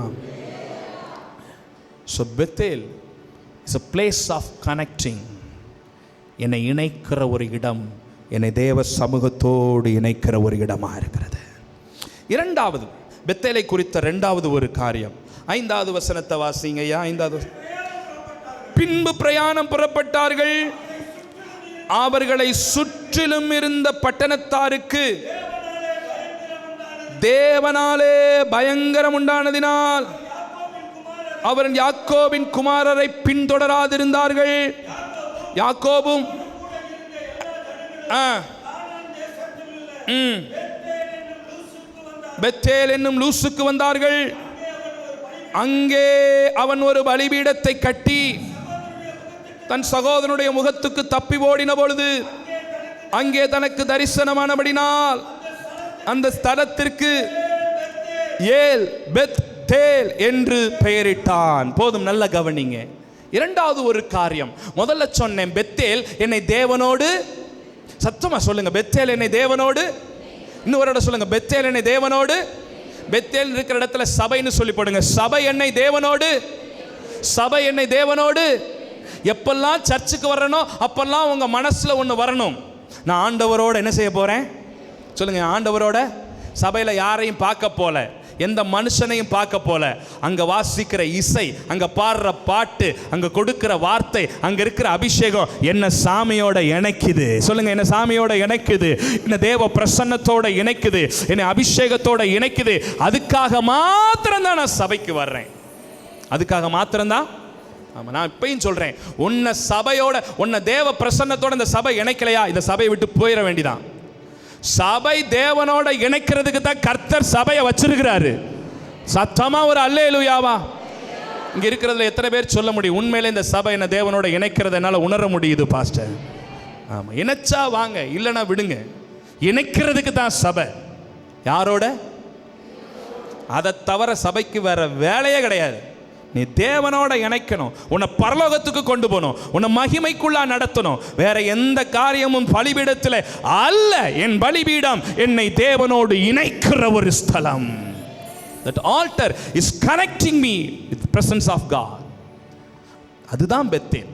So Bethel is a place of connecting. என்னை இணைக்கிற ஒரு இடம், என்னை தேவ சமூகத்தோடு இணைக்கிற ஒரு இடமா இருக்கிறது. இரண்டாவது பெத்தேலை குறித்த இரண்டாவது ஒரு காரியம், 5வது வசனத்தை வாசிங்கய்யா. 5வது. பின்பு பிரயாணம் புறப்பட்டார்கள். அவர்களை சுற்றிலும் இருந்த பட்டணத்தாருக்கு தேவனாலே பயங்கரம் உண்டானதினால் அவர் யாக்கோபின் குமாரரை பின்தொடராதிருந்தார்கள். யாக்கோபும் பெத்தேல் என்னும் லூசுக்கு வந்தார்கள். அங்கே அவன் ஒரு பலிபீடத்தை கட்டி தன் சகோதரனுடைய முகத்துக்கு தப்பி ஓடின பொழுது அங்கே தனக்கு தரிசனமானபடினால் அந்த ஸ்தலத்திற்கு ஏல் பெத்தேல் என்று பெயரிட்டான். போதும், நல்ல கவனிங்க. இரண்டாவது ஒரு காரியம், முதல்ல சொன்னேன் பெத்தேல் என்னை தேவனோடு, சத்தமா சொல்லுங்க, பெத்தேல் என்னை தேவனோடு. இன்னும் ஒரு இடம் சொல்லுங்க, பெத்தேல் என்னை தேவனோடு. பெத்தேல் இருக்கிற இடத்துல சபைன்னு சொல்லி போடுங்க. சபை என்னை தேவனோடு, சபை என்னை தேவனோடு. எப்பெல்லாம் சர்ச்சுக்கு வரணும் அப்பெல்லாம் உங்க மனசுல ஒன்று வரணும், நான் ஆண்டவரோட என்ன செய்ய போறேன் சொல்லுங்க. ஆண்டவரோட சபையில யாரையும் பார்க்க போல, எந்த மனுஷனையும் பார்க்க போல, அங்க வாசிக்கிற இசை, அங்க பாடுற பாட்டு, அங்க கொடுக்கிற வார்த்தை, அங்க இருக்கிற அபிஷேகம் என்ன சாமியோட இணைக்குது. சொல்லுங்க, என்ன சாமியோட இணைக்குது, என்ன தேவ பிரசன்னத்தோட இணைக்குது, என்ன அபிஷேகத்தோட இணைக்குது. அதுக்காக மாத்திரம்தான் நான் சபைக்கு வர்றேன். அதுக்காக மாத்திரம்தான். ஆமா, நான் இப்பயும் சொல்றேன், உன்னை சபையோட, உன்னை தேவ பிரசன்னத்தோட இந்த சபை இணைக்கலையா, இந்த சபையை விட்டு போயிட வேண்டிதான். சபை தேவனோட இணைக்கிறதுக்கு தான் கர்த்தர் சபையை வச்சிருக்கிறாரு. சத்தமா ஒரு அல்லேலூயாவா. இங்க இருக்கிறதுல எத்தனை பேர் சொல்ல முடியும், உண்மையில இந்த சபை என்ன தேவனோட இணைக்கிறது என்னால உணர முடியுது பாஸ்டர்? ஆமா, இணைச்சா வாங்க, இல்லைன்னா விடுங்க. இணைக்கிறதுக்கு தான் சபை. யாரோட? அதை தவிர சபைக்கு வேற வேலையே கிடையாது. நீ தேவனோட இணைக்கணும், உன்னை பரலோகத்துக்கு கொண்டு போகணும், உன்னை மகிமைக்குள்ளா நடத்தணும். வேற எந்த காரியமும் பலிபீடத்தில் அல்ல. என் பலிபீடம் என்னை தேவனோடு இணைக்கிற ஒரு ஸ்தலம். That altar is connecting me with the presence of God. அதுதான் பெத்தேல்,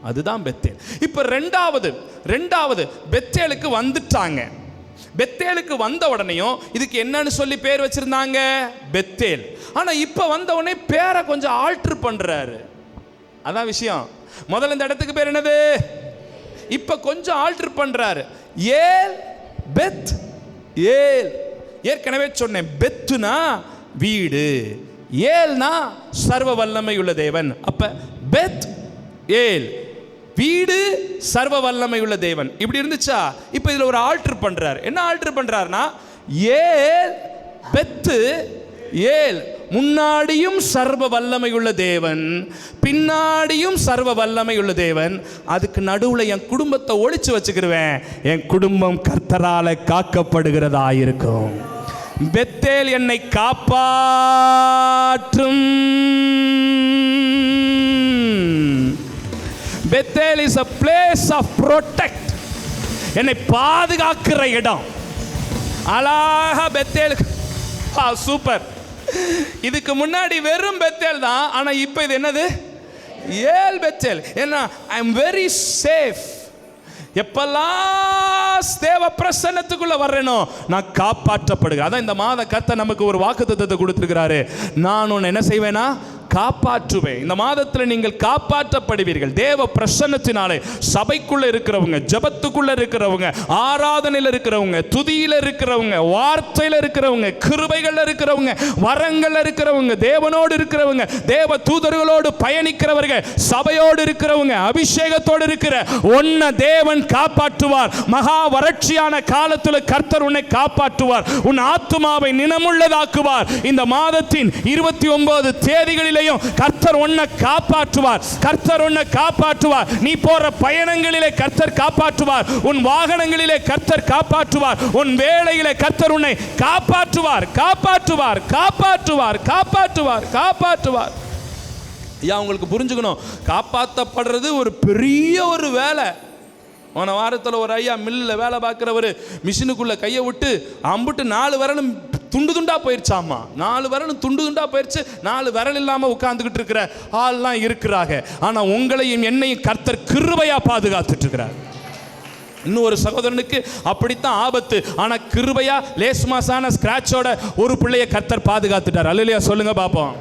அதுதான் பெத்தேல். இப்ப ரெண்டாவது பெத்தேலுக்கு வந்துட்டாங்க. பெத்தேலுக்கு வந்த உடனேயும் இதுக்கு என்னன்னு சொல்லி பேர் வச்சிருந்தாங்க, பெத்தேல். ஆனா இப்ப வந்த உடனே பேரை கொஞ்சம் ஆல்டர் பண்றாரு. அதான் விஷயம். முதல்ல இந்த இடத்துக்கு பேர் என்னது, இப்ப கொஞ்சம் ஆல்டர் பண்றாரு. ஏல் பெத் ஏல். ஏற்கனவே சொன்னேன், பெத்துனா வீடு, ஏல்னா சர்வ வல்லமை உள்ள தேவன். அப்ப பெத் ஏல், வீடு சர்வ வல்லமை உள்ள தேவன். இப்படி இருந்துச்சா? இப்ப இதுல ஒரு ஆல்டர் பண்றார். என்ன ஆல்டர் பண்றாருன்னா, ஏல் பெத்து ஏல், முன்னாடியும் சர்வ வல்லமை உள்ள தேவன், பின்னாடியும் சர்வ வல்லமை உள்ள தேவன். அதுக்கு நடுவுல என் குடும்பத்தை ஒளிச்சு வச்சுக்கிருவேன். என் குடும்பம் கர்த்தரால காக்கப்படுகிறதா இருக்கும். பெத்தேல் என்னை காப்பாற்றும். Bethel is a place of protect. என்னை பாதுகாக்கிற இடம். அழகா பெத்தேலுக்கு சூப்பர். இதுக்கு முன்னாடி வெறும் பெத்தேல் தான், ஆனா இப்ப இது என்னது, ஏல் பெத்தேல். ஏன்னா ஐ எம் வெரி சேஃப். எப்பெல்லாம் தேவ பிரசன்னத்துக்குள்ள வர்றேனோ நான் காப்பாற்றப்படுகிறேன். அதான் இந்த மாத கர்த்தர் நமக்கு ஒரு வாக்குத்தத்தத்தை கொடுத்திருக்கிறாரு. நான் உன்னை என்ன செய்வேனா, காப்பாற்றுவேன். இந்த மாதத்தில் நீங்கள் காப்பாற்றப்படுவீர்கள். தேவ பிரசன்னத்தினாலே சபைக்குள்ள இருக்கிறவங்க, ஜபத்துக்குள்ள இருக்கிறவங்க, ஆராதனையில் இருக்கிறவங்க, துதியில இருக்கிறவங்க, வார்த்தையில இருக்கிறவங்க, கிருபைகள்ல இருக்கிறவங்க, வரங்கள்ல இருக்கிறவங்க, தேவனோடு இருக்கிறவங்க, தேவ தூதர்களோடு பயணிக்கிறவர்கள், சபையோடு இருக்கிறவங்க, அபிஷேகத்தோடு இருக்கிற உன்னை தேவன் காப்பாற்றுவார். மகா வறட்சியான காலத்தில் கர்த்தர் உன்னை காப்பாற்றுவார். உன் ஆத்துமாவை நினமுள்ளதாக்குவார். இந்த மாதத்தின் 29 தேதிகளில் கர்த்தர் உன்னை காப்பாற்றுவார். கர்த்தர் உன்னை காப்பாற்றுவார். நீ போற பயணங்களிலே கர்த்தர் காப்பாற்றுவார். உன் வாகனங்களிலே கர்த்தர் காப்பாற்றுவார். உன் வேலையிலே கர்த்தர் உன்னை காப்பாற்றுவார். காப்பாற்றுவார், காப்பாற்றுவார், காப்பாற்றுவார், காப்பாற்றுவார். ஐயா, உங்களுக்கு புரிஞ்சுக்கணும், காப்பாற்றப்படுறது ஒரு பெரிய ஒரு வேலை. போன வாரத்தில் ஒரு ஐயா மில்லில் வேலை பார்க்குறவர் மிஷினுக்குள்ளே கையை விட்டு அம்புட்டு 4 விரலும் துண்டு துண்டா போயிருச்சாமா. 4 விரலும் துண்டு துண்டா போயிருச்சு. 4 விரல் இல்லாமல் உட்கார்ந்துக்கிட்டு இருக்கிற ஆள்லாம் இருக்கிறாங்க. ஆனால் உங்களையும் என்னையும் கர்த்தர் கிருபையா பாதுகாத்துட்டு இருக்கிறார். இன்னும் ஒரு சகோதரனுக்கு அப்படித்தான் ஆபத்து. ஆனால் கிருபையா லேஸ் மாசான ஸ்கிராச்சோட ஒரு பிள்ளைய கர்த்தர் பாதுகாத்துட்டார். அல்லேலூயா சொல்லுங்க பாப்போம்.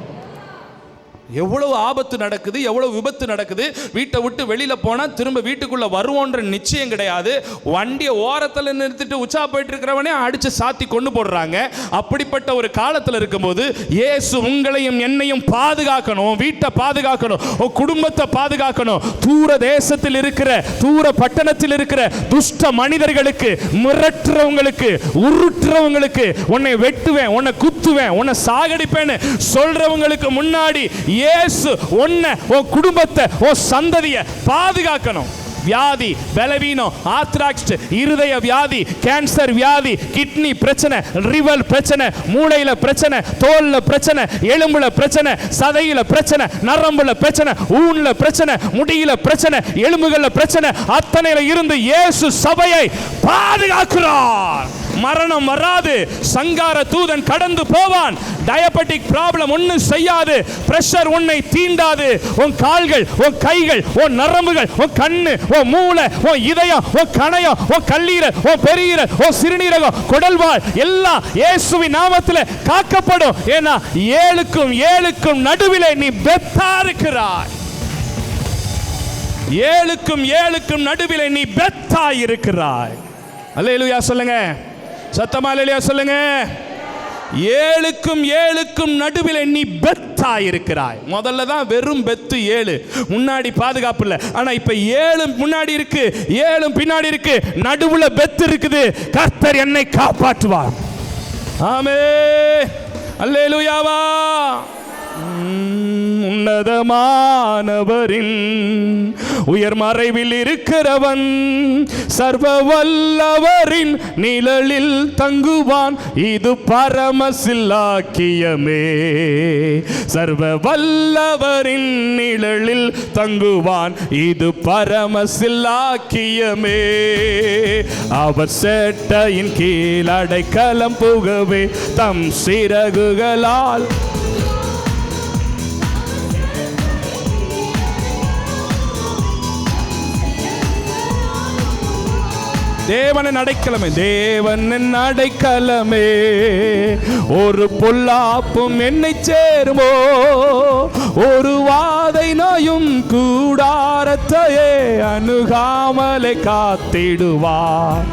எவ்வளவு ஆபத்து நடக்குது, எவ்வளவு விபத்து நடக்குது. வீட்டை விட்டு வெளியில போனா திரும்ப வீட்டுக்குள்ள வருவோன்ற நிச்சயம் கிடையாது. வண்டியை ஓரத்தில் நிறுத்திட்டு உச்சா போயிட்டு இருக்கிறவனே அடிச்சு சாத்தி கொண்டு போடுறாங்க. அப்படிப்பட்ட ஒரு காலத்தில் இருக்கும்போது இயேசு உங்களையும் என்னையும் பாதுகாக்கணும், வீட்டை பாதுகாக்கணும், குடும்பத்தை பாதுகாக்கணும். தூர தேசத்தில் இருக்கிற, தூர பட்டணத்தில் இருக்கிற துஷ்ட மனிதர்களுக்கு, மிரட்டுறவங்களுக்கு, உருட்டுறவங்களுக்கு, உன்னை வெட்டுவேன், உன்னை குத்துவேன், உன்னை சாகடிப்பேன்னு சொல்றவங்களுக்கு முன்னாடி இயேசு உன்னை, உன் குடும்பத்தை, உன் சந்ததியை பாதுகாக்கணும். வியாதி, பலவீனம், ஆத்ராக்ஸ், இருதய வியாதி, கேன்சர் வியாதி, கிட்னி பிரச்சனை, லிவர் பிரச்சனை, மூளையில பிரச்சனை, தோல்ல பிரச்சனை, எலும்புல பிரச்சனை, சதையில பிரச்சனை, நரம்புல பிரச்சனை, ஊன்ல பிரச்சனை, முடியில பிரச்சனை, எலும்புகள்ல பிரச்சனை, அத்தனையில இருந்து இயேசு சபையை பாதுகாக்கிறார். மரணம் வராது. சங்கார தூதன் கடந்து போவான். டயபெட்டிக் ப்ராப்ளம் ஒன்னும் செய்யாது. பிரஷர் உன்னை தீண்டாது. உன் கால்கள், உன் கைகள், உன் நரம்புகள், உன் கண்ணு, உன் மூளை, உன் இதயம், உன் கணையம், உன் கல்லீரல், உன் பெருஈரல், உன் சிறுநீரகம், குடல்வால் எல்லாம் இயேசுவின் நாமத்தில் காக்கப்படும். ஏன்னா ஏழுக்கும் நடுவிலே நீ பெத்தா இருக்கிறாய். ஏழுக்கும் நடுவிலே நீ பெத்தா இருக்கிறாய். அல்லேலூயா சொல்லுங்க, சத்தமா அல்லேலூயா சொல்லுங்க. ஏழுக்கும் நடுவில் நீ பெத்த பெத்தாயிருக்கிறாய். முதல்ல தான் வெறும் பெத்து 7, முன்னாடி பாதுகாப்பு இல்லை. ஆனா இப்ப 7 முன்னாடி இருக்கு, 7 பின்னாடி இருக்கு, நடுவுல பெத்து இருக்குது. கர்த்தர் என்னை காப்பாற்றுவார். ஆமென், அல்லேலூயாவா. உன்னதமானவரின் உயர் மறைவில் இருக்கிறவன் சர்வ வல்லவரின் நிழலில் தங்குவான். இது பரமசிலாக்கியமே. சர்வ வல்லவரின் நிழலில் தங்குவான். இது பரமசிலாக்கியமே. அவர் சேட்டையின் கீழ் அடைக்கலம் புகவே தம் சிறகுகளால் தேவனின் அடைக்கலமே, தேவனின் அடைக்கலமே. ஒரு பொல்லாப்பும் என்னை சேருமோ, ஒரு வாதை நோயும் கூடாரத்தையே அணுகாமலே காத்திடுவார்.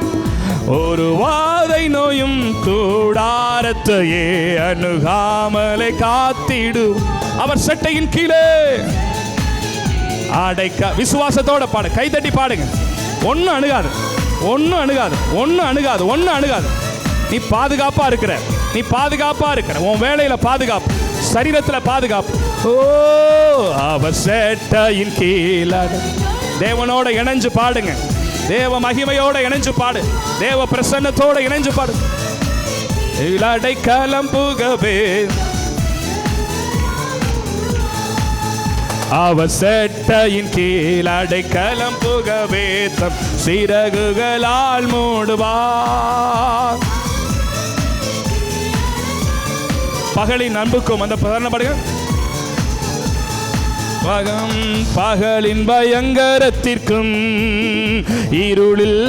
ஒரு வாதை நோயும் கூடாரத்தையே அணுகாமலே காத்திடு. அவர் சட்டையின் கீழே அடைக்க. விசுவாசத்தோட பாடு, கைதட்டி பாடுங்க. ஒன்னும் அணுகாது, ஒன்னும் அணுகாது, ஒன்னும் அணுகாது, ஒன்னும் அணுகாது. நீ பாதுகாப்பா இருக்கிற, நீ பாதுகாப்பா இருக்கிற. உன் வேலையில பாதுகாப்பு, சரீரத்துல பாதுகாப்பு. ஓ, அவர் சேட்டையின் கீழே. தேவனோட இணைஞ்சு பாடுங்க, தேவ மகிமையோட இணைஞ்சு பாடு, தேவ பிரசன்னத்தோட இணைஞ்சு பாடு. அடைக்கலம் புகவே அவர் சேட்டையின் கீழ் அடைக்கலம் புகவே தம் சிறகுகளால் மூடுவார். பகலின் அன்புக்கும் அந்த படுங்க. பகலின் பயங்கரத்திற்கும் இருளில்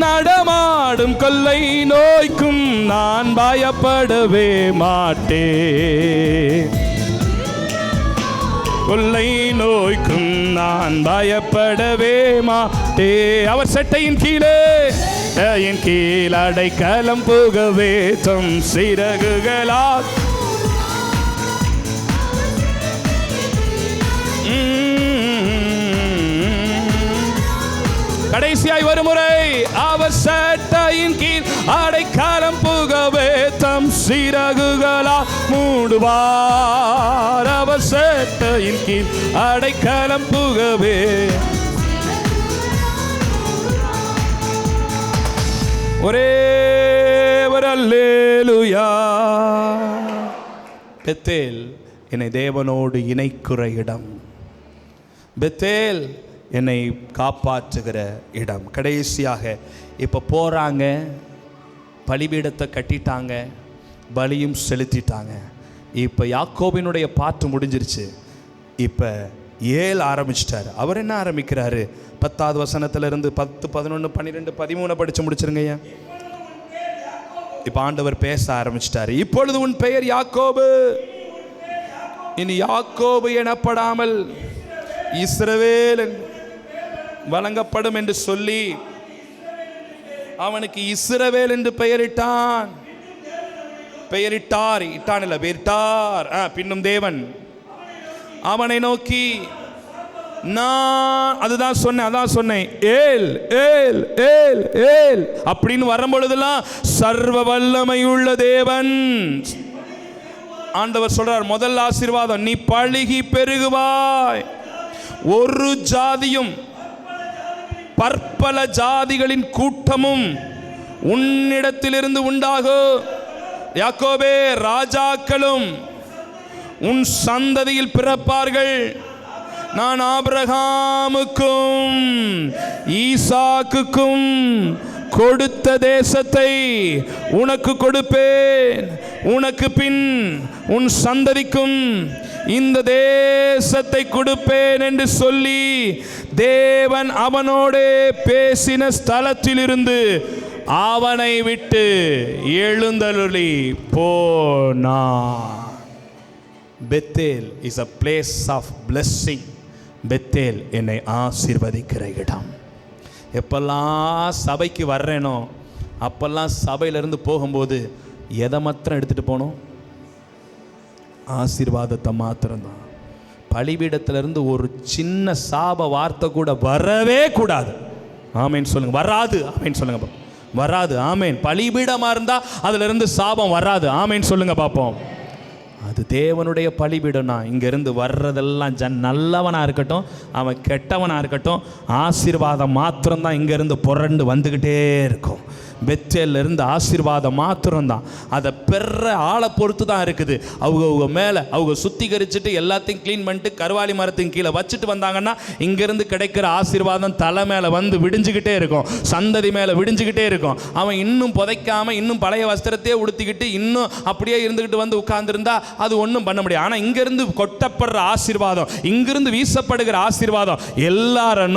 நடமாடும் கொள்ளை நோய்க்கும் நான் பயப்படவே மாட்டேன். கொள்ளை நோய்க்கும் நான் பயப்படவே மாட்டேன். அவர் சட்டையின் கீழே என் கீழ் அடைக்கலம் புகவே தம் சிறகுகளால் கடைசியாய் வருமுறை அவர் சட்டையின் கீழ் அடைக்கலம் புகவே தம் சிறகுகளால் மூடுவார். அவர் சட்டையின் கீழ் அடைக்கலம் புகவே. ஒரே ஒரு அல்லேலூயா. பெத்தேல் என்னை தேவனோடு இணைக்கிற இடம். பெத்தேல் என்னை காப்பாற்றுகிற இடம். கடைசியாக இப்போ போகிறாங்க, பலிபீடத்தை கட்டிட்டாங்க, பலியும் செலுத்திட்டாங்க. இப்போ யாக்கோபினுடைய பாட்டு முடிஞ்சிருச்சு. இப்போ ஏல் ஆரம்பிச்சிட்டாரு. அவர் என்ன ஆரம்பிக்கிறாரு? 10வது வசனத்திலிருந்து 10, 11, 12, 13 படித்து முடிச்சிருங்க. இப்போ ஆண்டவர் பேச ஆரம்பிச்சிட்டாரு. இப்பொழுது உன் பெயர் யாக்கோபு, இனி யாக்கோபு எனப்படாமல் இஸ்ரவேல் வழங்கப்படும் என்று சொல்லி அவனுக்கு இஸ்ரவேல் என்று பெயரிட்டான். பெயரிட்டார், இட்டான் இல்ல, பெயரிட்டார். பின்னும் தேவன் அவனை நோக்கி, நான் அதுதான் சொன்னேன், அதான் சொன்னேன், ஏல் ஏல் ஏல் ஏல் அப்படின்னு வரும்பொழுதெல்லாம் சர்வ வல்லமையுள்ள தேவன். ஆண்டவர் சொல்றார், முதல் ஆசீர்வாதம், நீ பழுகி பெருகுவாய், ஒரு ஜாதியும் பற்பல ஜாதிகளின் கூட்டமும் உன்னிடத்திலிருந்து உண்டாகும். யாக்கோபே, ராஜாக்களும் உன் சந்ததியில் பிறப்பார்கள். நான் ஆபிரகாமுக்கும் ஈசாக்குக்கும் கொடுத்த தேசத்தை உனக்கு கொடுப்பேன், உனக்கு பின் உன் சந்ததிக்கும் இந்த தேசத்தை கொடுப்பேன் என்று சொல்லி தேவன் அவனோடே பேசின ஸ்தலத்திலிருந்து அவனை விட்டு எழுந்தருளி போனான். Bethel is a place of blessing. Bethel என்னை ஆசீர்வதிக்கிற இடம். எப்பெல்லாம் சபைக்கு வர்றேனோ அப்பெல்லாம் சபையிலிருந்து போகும்போது எதை மாத்திரம் எடுத்துகிட்டு போகணும்? ஆசீர்வாதத்தை மாத்திரம்தான். பலிபீடத்திலிருந்து ஒரு சின்ன சாப வார்த்தை கூட வரவே கூடாது. ஆமேன் சொல்லுங்க. வராது. ஆமேன் சொல்லுங்க. வராது. ஆமேன். பலிபீடமாக இருந்தால் அதிலிருந்து சாபம் வராது. ஆமேன் சொல்லுங்க பார்ப்போம். அது தேவனுடைய பலிபீடம்னா இங்கேருந்து வர்றதெல்லாம் நல்லவனாக இருக்கட்டும், அவன் கெட்டவனாக இருக்கட்டும், ஆசீர்வாதம் மாத்திரம்தான் இங்கேருந்து புரண்டு வந்துக்கிட்டே இருக்கும். பெத்தேலிருந்து ஆசீர்வாதம் மாத்திரம்தான். அதை பெற ஆளை பொறுத்து தான் இருக்குது. அவங்க மேலே அவங்க சுத்திகரிச்சுட்டு எல்லாத்தையும் க்ளீன் பண்ணிட்டு கருவாலி மரத்தின் கீழே வச்சுட்டு வந்தாங்கன்னா இங்கேருந்து கிடைக்கிற ஆசீர்வாதம் தலை மேலே வந்து விடிஞ்சுக்கிட்டே இருக்கும், சந்ததி மேலே விடிஞ்சுக்கிட்டே இருக்கும். அவன் இன்னும் புதைக்காமல் இன்னும் பழைய வஸ்திரத்தையே உடுத்திக்கிட்டு இன்னும் அப்படியே இருந்துக்கிட்டு வந்து உட்கார்ந்துருந்தா அது ஒன்றும் பண்ண முடியாது. ஆனால் இங்கேருந்து கொட்டப்படுற ஆசீர்வாதம், இங்கிருந்து வீசப்படுகிற ஆசீர்வாதம் எல்லார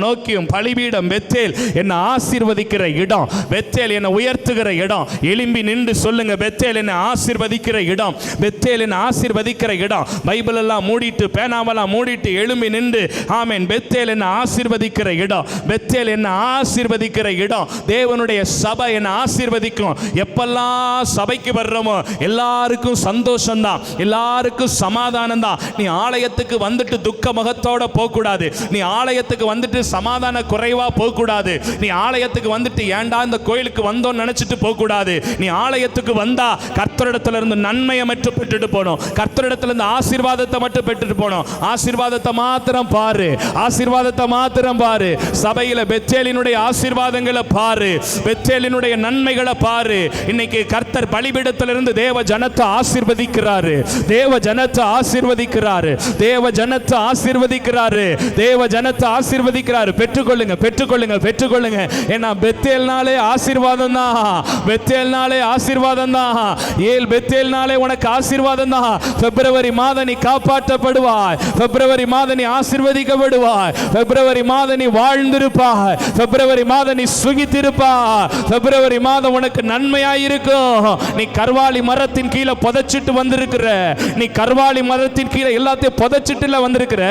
நோக்கியும் பலிபீடம் பெத்தேல் என்னை ஆசீர்வதிக்கிற இடம், பெத்தேல் என்னை உயர்த்துகிற இடம். எலும்பி நின்று சொல்லுங்க, பெத்தேல் என்னை ஆசீர்வதிக்கிற இடம், பெத்தேல் என்னை ஆசீர்வதிக்கிற இடம். பைபிள் எல்லாம் மூடிட்டு பேனாவெல்லாம் மூடிட்டு எழும்பி நின்று ஆமென், பெத்தேல் என்னை ஆசீர்வதிக்கிற இடம், பெத்தேல் என்னை ஆசீர்வதிக்கிற இடம். தேவனுடைய சபை என்னை ஆசீர்வதிக்கும். எப்பெல்லாம் சபைக்கு வர்றோமோ எல்லாருக்கும் சந்தோஷம்தான், எல்லாருக்கும் சமாதானம் தான். நீ ஆலயத்துக்கு வந்துட்டு துக்க முகத்தோட போகக்கூடாது. நீ ஆலயத்துக்கு வந்துட்டு சமாதான குறைவா போகக்கூடாது. நீ ஆலயத்துக்கு வந்துட்டு ஏண்டா இந்த கோயிலுக்கு வந்தோம் நினைச்சிட்டு போக கூடாது. நீ ஆலயத்துக்கு வந்தா கர்த்தரிடத்துல இருந்து நன்மையை மட்டும் பெற்றுட்டு போகணும், கர்த்தரிடத்துல இருந்து ஆசீர்வாதத்தை மட்டும் பெற்றுட்டு போகணும். ஆசீர்வாதத்தை மாத்திரம் பாரு, ஆசீர்வாதத்தை மாத்திரம் பாரு. சபையில பெத்தேலினுடைய ஆசீர்வாதங்களை பாரு, பெத்தேலினுடைய நன்மைகளை பாரு. இன்னைக்கு கர்த்தர் பலிபீடத்திலிருந்து தேவ ஜனத்தை ஆசீர்வதிக்கிறாரு, தேவ ஜனத்தை ஆசீர்வதிக்கிறாரு, தேவ ஜனத்தை ஆசீர்வதிக்கிறாரு, தேவ ஜனத்தை ஆசீர்வதிக்கிறாரு. பெற்றுக்கொள்ளுங்க, பெற்றுக்கொள்ளுங்க, பெற்றுக்கொள்ளுங்க. ஏன்னா பெத்தேல்னாலே ஆசீர்வாதம் தான், பெத்தேல்னாலே ஆசீர்வாதம் தான். ஏல் பெத்தேல்னாலே உனக்கு ஆசீர்வாதம் தான். பிப்ரவரி மாதம் நீ காப்பாற்றப்படுவாய், பிப்ரவரி மாதம் நீ ஆசீர்வதிக்கப்படுவாய், பிப்ரவரி மாதம் நீ வாழ்ந்திருப்பாய், பிப்ரவரி மாதம் நீ சுகித்திருப்பாய், பிப்ரவரி மாதம் உனக்கு நன்மையாயிருக்கும். நீ கர்வாலி மரத்தின் கீழே புதைச்சிட்டு வந்திருக்கிற, நீ கர்வாலி மரத்தின் கீழே எல்லாத்தையும் புதைச்சிட்டுல வந்திருக்கிற,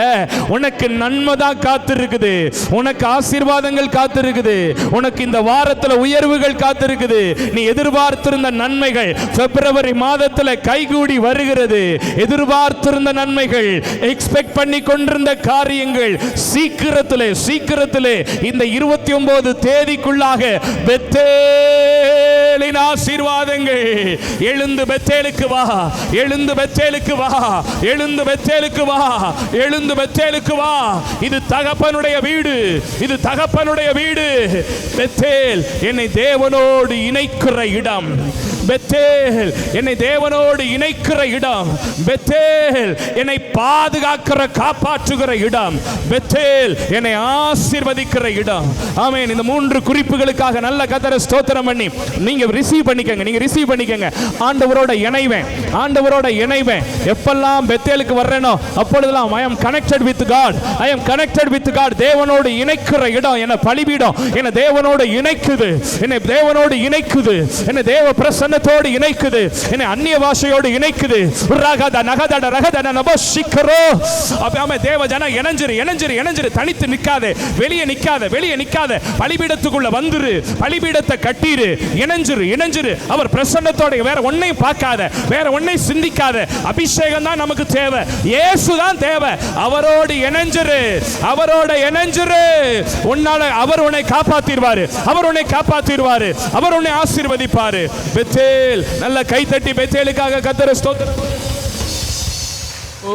உனக்கு நன்மை தான் காத்திருக்குது, உனக்கு ஆசீர்வாதங்கள் காத்திருக்குது, உனக்கு இந்த வாரத்தில் உயர்வுகள் காத்திருக்குது. நீ எதிர்பார்த்திருந்த நன்மைகள் பிப்ரவரி மாதத்தில் கைகூடி வருகிறது. எதிர்பார்த்திருந்த நன்மைகள், எக்ஸ்பெக்ட் பண்ணி கொண்டிருந்த காரியங்கள் சீக்கிரத்திலே இந்த 29 தேதிக்குள்ளாக பெத்தேலின் ஆசீர்வாதங்கள். எழுந்து பெத்தேலுக்கு வா, எழுந்து பெத்தேலுக்கு வா, எழுந்து பெத்தேலுக்கு வா, எழுந்து பெத்தேலுக்கு வா. இது தகப்பனுடைய வீடு, இது தகப்பனுடைய வீடு. பெத்தேல் என்னை தேவனோடு இணைக்கிற இடம், பெத்தேல் என்னை தேவனோடு இணைக்கிற இடம், பெத்தேல் என்னை பாதுகாக்கிற காப்பாற்றுகிற இடம், பெத்தேல் என்னை ஆசீர்வதிக்கிற இடம். ஆமென். இந்த 3 குறிப்புகளுக்காக நல்ல கர்த்தரை ஸ்தோத்திரம் பண்ணி நீங்க ரிசீவ் பண்ணிக்கங்க, நீங்க ரிசீவ் பண்ணிக்கங்க. ஆண்டவரோட இணைவேன், ஆண்டவரோட இணைவேன். எப்பெல்லாம் பெத்தேலுக்கு வர்றேனோ அப்பொழுதெல்லாம் I am connected with God, I am connected with God. தேவனோடு இணைக்கிற இடம் என்ன பலிபீடம், என்ன தேவனோடு இணைக்குது, என்னை தேவனோடு இணைக்குது, என்னை தேவ பிரசன்னத்தோடு இணைக்குது, என்னை அந்நிய பாஷையோடு இணைக்குது. ரகத நகதட ரகதன நபஷிக்கரோ. அப்ப தேவ ஜன இணைஞ்சிரு, இணைஞ்சிரு, இணைஞ்சிரு. தனித்து நிக்காதே, வெளியே நிக்காதே, வெளியே நிக்காதே. பலிபீடத்துக்குள்ள வந்துரு, பலிபீடத்தை கட்டிரு, இணைஞ்சிரு, இணைஞ்சிரு. அவர் பிரசன்னத்தோட வேற ஒன்னையும் பார்க்காத, வேற ஒன்னையும் சிந்திக்காத. அபிஷேகம் தான் நமக்கு தேவை, இயேசு தான் தேவை. அவரோடு இணைஞ்சிரு, அவரோட இணைஞ்சிரு. உன்னால அவர் உன்னை காப்பாத்திடுவாரு, அவர் உன்னை காப்பாத்திடுவாரு, அவர் உன்னை ஆசீர்வதிப்பாரு. பெத்தேல் நல்ல கைத்தட்டி பெத்தேலுக்காக கர்த்தரை ஸ்தோத்திரம்.